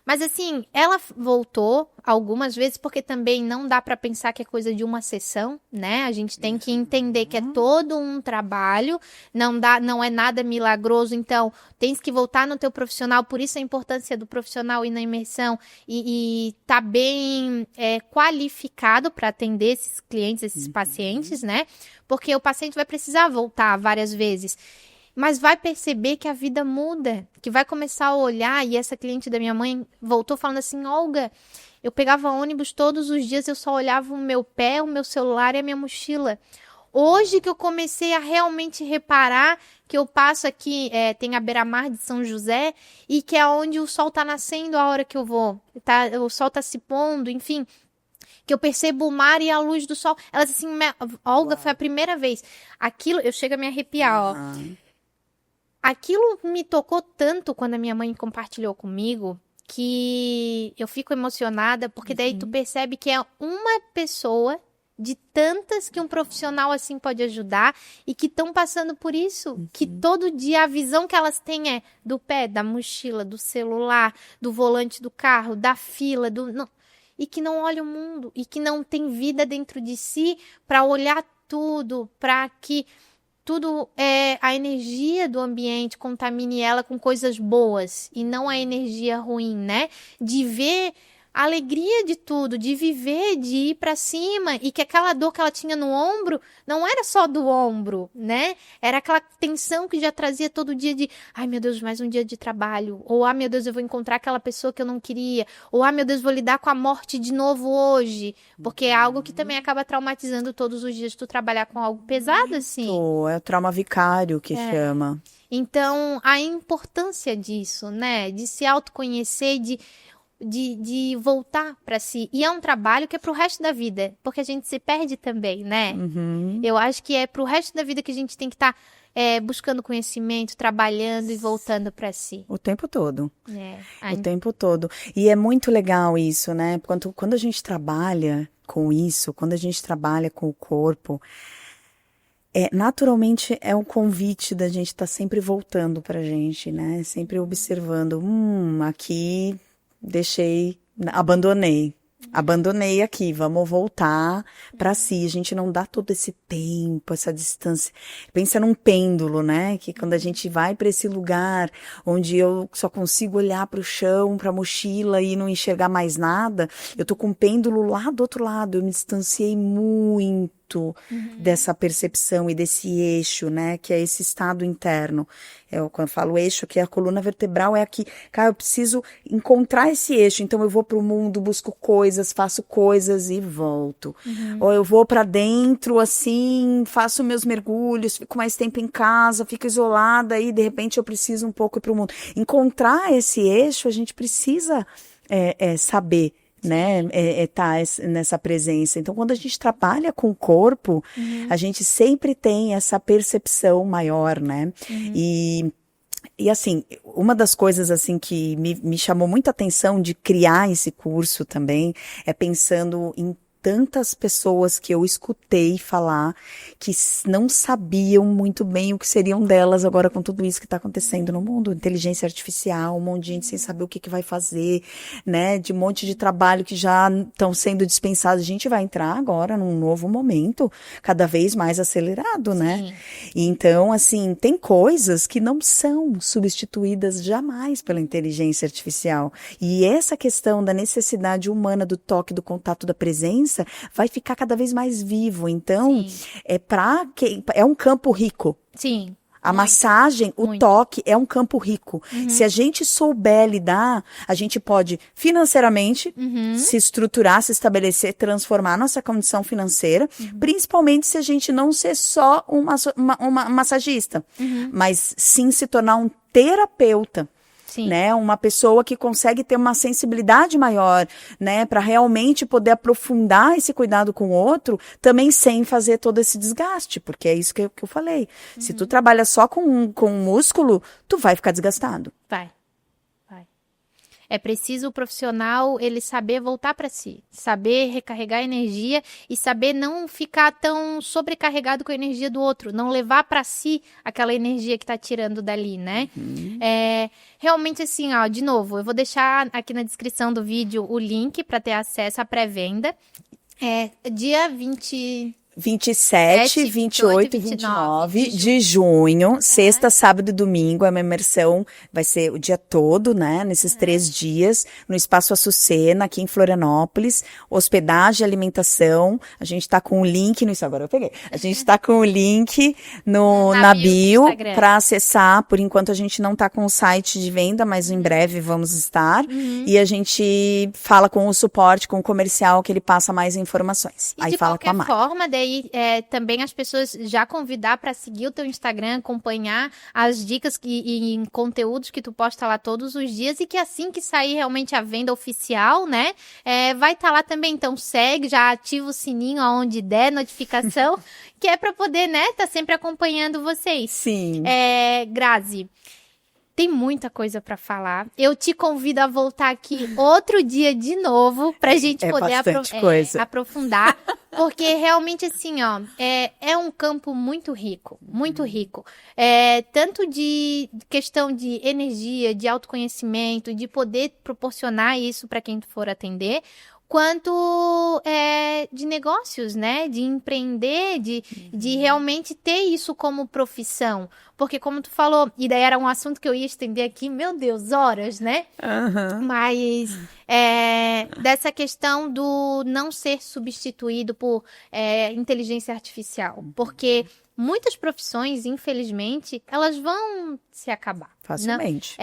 Speaker 1: Mas assim, ela voltou algumas vezes, porque também não dá para pensar que é coisa de uma sessão, né? A gente tem que entender que é todo um trabalho, não é nada milagroso, então tens que voltar no teu profissional, por isso a importância do profissional ir na imersão e tá bem qualificado para atender esses clientes, esses pacientes, né? Porque o paciente vai precisar voltar várias vezes. Mas vai perceber que a vida muda, que vai começar a olhar, e essa cliente da minha mãe voltou falando assim, Olga, eu pegava ônibus todos os dias, eu só olhava o meu pé, o meu celular e a minha mochila. Hoje que eu comecei a realmente reparar que eu passo aqui, tem a beira-mar de São José, e que é onde o sol tá nascendo a hora que eu vou, o sol tá se pondo, enfim, que eu percebo o mar e a luz do sol. Ela disse assim, Olga, foi a primeira vez. Aquilo, eu chego a me arrepiar, ó. Aquilo me tocou tanto quando a minha mãe compartilhou comigo, que eu fico emocionada, porque daí tu percebe que é uma pessoa de tantas que um profissional assim pode ajudar e que estão passando por isso, que todo dia a visão que elas têm é do pé, da mochila, do celular, do volante do carro, da fila, e que não olha o mundo, e que não tem vida dentro de si para olhar tudo, para que tudo a energia do ambiente contamine ela com coisas boas e não a energia ruim, né? De ver a alegria de tudo, de viver, de ir para cima, e que aquela dor que ela tinha no ombro não era só do ombro, né? Era aquela tensão que já trazia todo dia de, ai meu Deus, mais um dia de trabalho, ou ai meu Deus, eu vou encontrar aquela pessoa que eu não queria, ou ai meu Deus, vou lidar com a morte de novo hoje, porque é algo que também acaba traumatizando todos os dias, tu trabalhar com algo pesado assim.
Speaker 2: É o trauma vicário que chama.
Speaker 1: Então, a importância disso, né? De se autoconhecer, de voltar para si. E é um trabalho que é pro resto da vida, porque a gente se perde também, né? Eu acho que é pro resto da vida que a gente tem que estar buscando conhecimento, trabalhando e voltando para si.
Speaker 2: O tempo todo. O tempo todo. E é muito legal isso, né? Quando a gente trabalha com isso, quando a gente trabalha com o corpo, naturalmente é um convite da gente estar sempre voltando pra gente, né? Sempre observando, aqui abandonei aqui, vamos voltar pra si. A gente não dá todo esse tempo, essa distância. Pensa num pêndulo, né? Que quando a gente vai pra esse lugar onde eu só consigo olhar pro chão, pra mochila e não enxergar mais nada, eu tô com um pêndulo lá do outro lado, eu me distanciei muito muito dessa percepção e desse eixo, né? Que é esse estado interno. Quando eu falo eixo, que a coluna vertebral é aqui. Cara, eu preciso encontrar esse eixo. Então eu vou pro mundo, busco coisas, faço coisas e volto. Ou eu vou para dentro, assim, faço meus mergulhos, fico mais tempo em casa, fico isolada e de repente eu preciso um pouco ir pro mundo. Encontrar esse eixo, a gente precisa saber, né, tá nessa presença. Então, quando a gente trabalha com o corpo, a gente sempre tem essa percepção maior, né? E assim, uma das coisas assim que me chamou muita atenção de criar esse curso também é pensando em tantas pessoas que eu escutei falar que não sabiam muito bem o que seriam delas agora com tudo isso que está acontecendo no mundo, inteligência artificial, um monte de gente sem saber o que vai fazer, né, de um monte de trabalho que já estão sendo dispensados. A gente vai entrar agora num novo momento, cada vez mais acelerado, né? Então, assim, tem coisas que não são substituídas jamais pela inteligência artificial. E essa questão da necessidade humana do toque, do contato, da presença vai ficar cada vez mais vivo. Então, é um campo rico.
Speaker 1: Sim.
Speaker 2: A massagem, o toque é um campo rico. Se a gente souber lidar, a gente pode financeiramente se estruturar, se estabelecer, transformar a nossa condição financeira, principalmente se a gente não ser só uma massagista, mas sim se tornar um terapeuta. Né, uma pessoa que consegue ter uma sensibilidade maior, né, para realmente poder aprofundar esse cuidado com o outro, também sem fazer todo esse desgaste, porque é isso que eu falei. Se tu trabalha só com músculo, tu vai ficar desgastado.
Speaker 1: Vai. É preciso o profissional, ele saber voltar para si, saber recarregar a energia e saber não ficar tão sobrecarregado com a energia do outro, não levar para si aquela energia que tá tirando dali, né? Realmente assim, ó, de novo, eu vou deixar aqui na descrição do vídeo o link para ter acesso à pré-venda. Dia
Speaker 2: 27, 28 e 29 de junho, sexta, sábado e domingo, é uma imersão, vai ser o dia todo, né, nesses 3 dias, no Espaço Açucena, aqui em Florianópolis, hospedagem, alimentação, a gente tá com o link agora eu peguei, a gente tá com o link na bio para acessar, por enquanto a gente não tá com o site de venda, mas em breve vamos estar, e a gente fala com o suporte, com o comercial, que ele passa mais informações,
Speaker 1: e
Speaker 2: aí fala com a
Speaker 1: Mari. De qualquer forma, daí também as pessoas já convidar para seguir o teu Instagram, acompanhar as dicas e conteúdos que tu posta lá todos os dias e que assim que sair realmente a venda oficial, né, vai estar lá também. Então segue, já ativa o sininho aonde der notificação, que é para poder, né, tá sempre acompanhando vocês.
Speaker 2: Sim.
Speaker 1: Grazi, tem muita coisa para falar. Eu te convido a voltar aqui outro dia de novo pra gente poder aprofundar. Porque realmente, assim, ó, é um campo muito rico, muito rico. Tanto de questão de energia, de autoconhecimento, de poder proporcionar isso para quem for atender, quanto de negócios, né? De empreender, de realmente ter isso como profissão. Porque como tu falou, e daí era um assunto que eu ia estender aqui, meu Deus, horas, né? Mas dessa questão do não ser substituído por inteligência artificial. Porque muitas profissões, infelizmente, elas vão se acabar.
Speaker 2: Facilmente.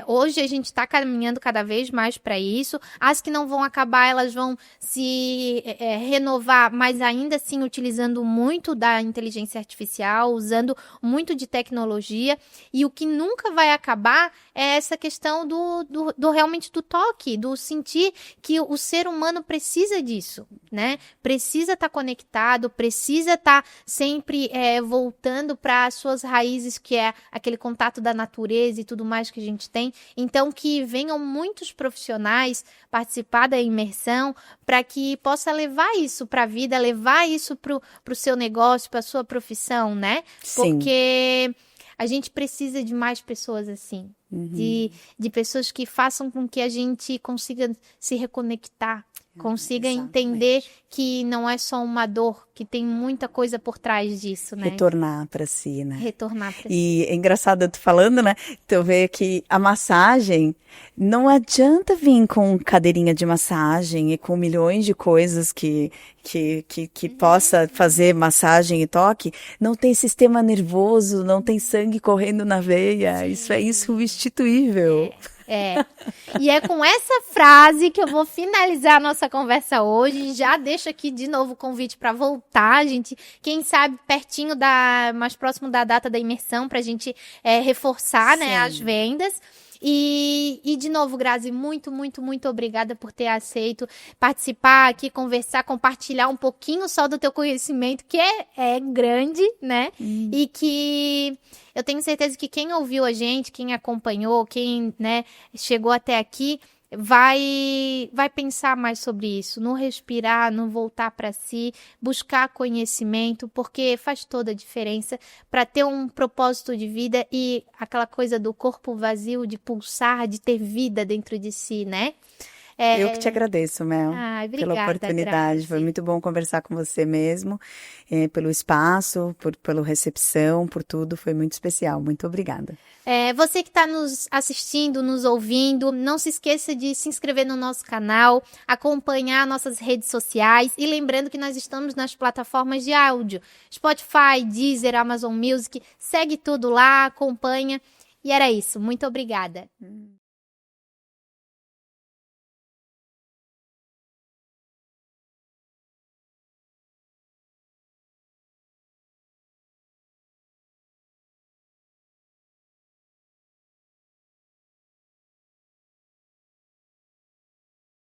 Speaker 1: Hoje a gente está caminhando cada vez mais para isso. As que não vão acabar, elas vão se renovar, mas ainda assim utilizando muito da inteligência artificial, usando muito de tecnologia. E o que nunca vai acabar é essa questão do realmente do toque, do sentir que o ser humano precisa disso, né? Precisa estar conectado, precisa estar sempre voltando para as suas raízes, que é aquele contato da natureza e tudo mais que a gente tem. Então, que venham muitos profissionais participar da imersão para que possa levar isso para a vida, levar isso para o seu negócio, para a sua profissão, né?
Speaker 2: Sim.
Speaker 1: Porque a gente precisa de mais pessoas assim, de pessoas que façam com que a gente consiga se reconectar. consiga entender que não é só uma dor, que tem muita coisa por trás disso, né?
Speaker 2: Retornar para si, né?
Speaker 1: Retornar para si.
Speaker 2: E é engraçado eu tô falando, né? Então ver que a massagem, não adianta vir com cadeirinha de massagem e com milhões de coisas que possa fazer massagem e toque. Não tem sistema nervoso, não tem sangue correndo na veia. Isso é insubstituível.
Speaker 1: E é com essa frase que eu vou finalizar a nossa conversa hoje. Já deixo aqui de novo o convite para voltar, gente. Quem sabe pertinho mais próximo da data da imersão, para a gente reforçar, né, as vendas. E de novo, Grazi, muito, muito, muito obrigada por ter aceito participar aqui, conversar, compartilhar um pouquinho só do teu conhecimento, que é grande, né? E que eu tenho certeza que quem ouviu a gente, quem acompanhou, quem, né, chegou até aqui, vai pensar mais sobre isso, no respirar, no voltar para si, buscar conhecimento, porque faz toda a diferença para ter um propósito de vida e aquela coisa do corpo vazio, de pulsar, de ter vida dentro de si, né?
Speaker 2: Eu que te agradeço, Mel, pela oportunidade.
Speaker 1: Grazi.
Speaker 2: Foi muito bom conversar com você mesmo, pelo espaço, pela recepção, por tudo. Foi muito especial. Muito obrigada.
Speaker 1: Você que está nos assistindo, nos ouvindo, não se esqueça de se inscrever no nosso canal, acompanhar nossas redes sociais e lembrando que nós estamos nas plataformas de áudio, Spotify, Deezer, Amazon Music. Segue tudo lá, acompanha. E era isso. Muito obrigada.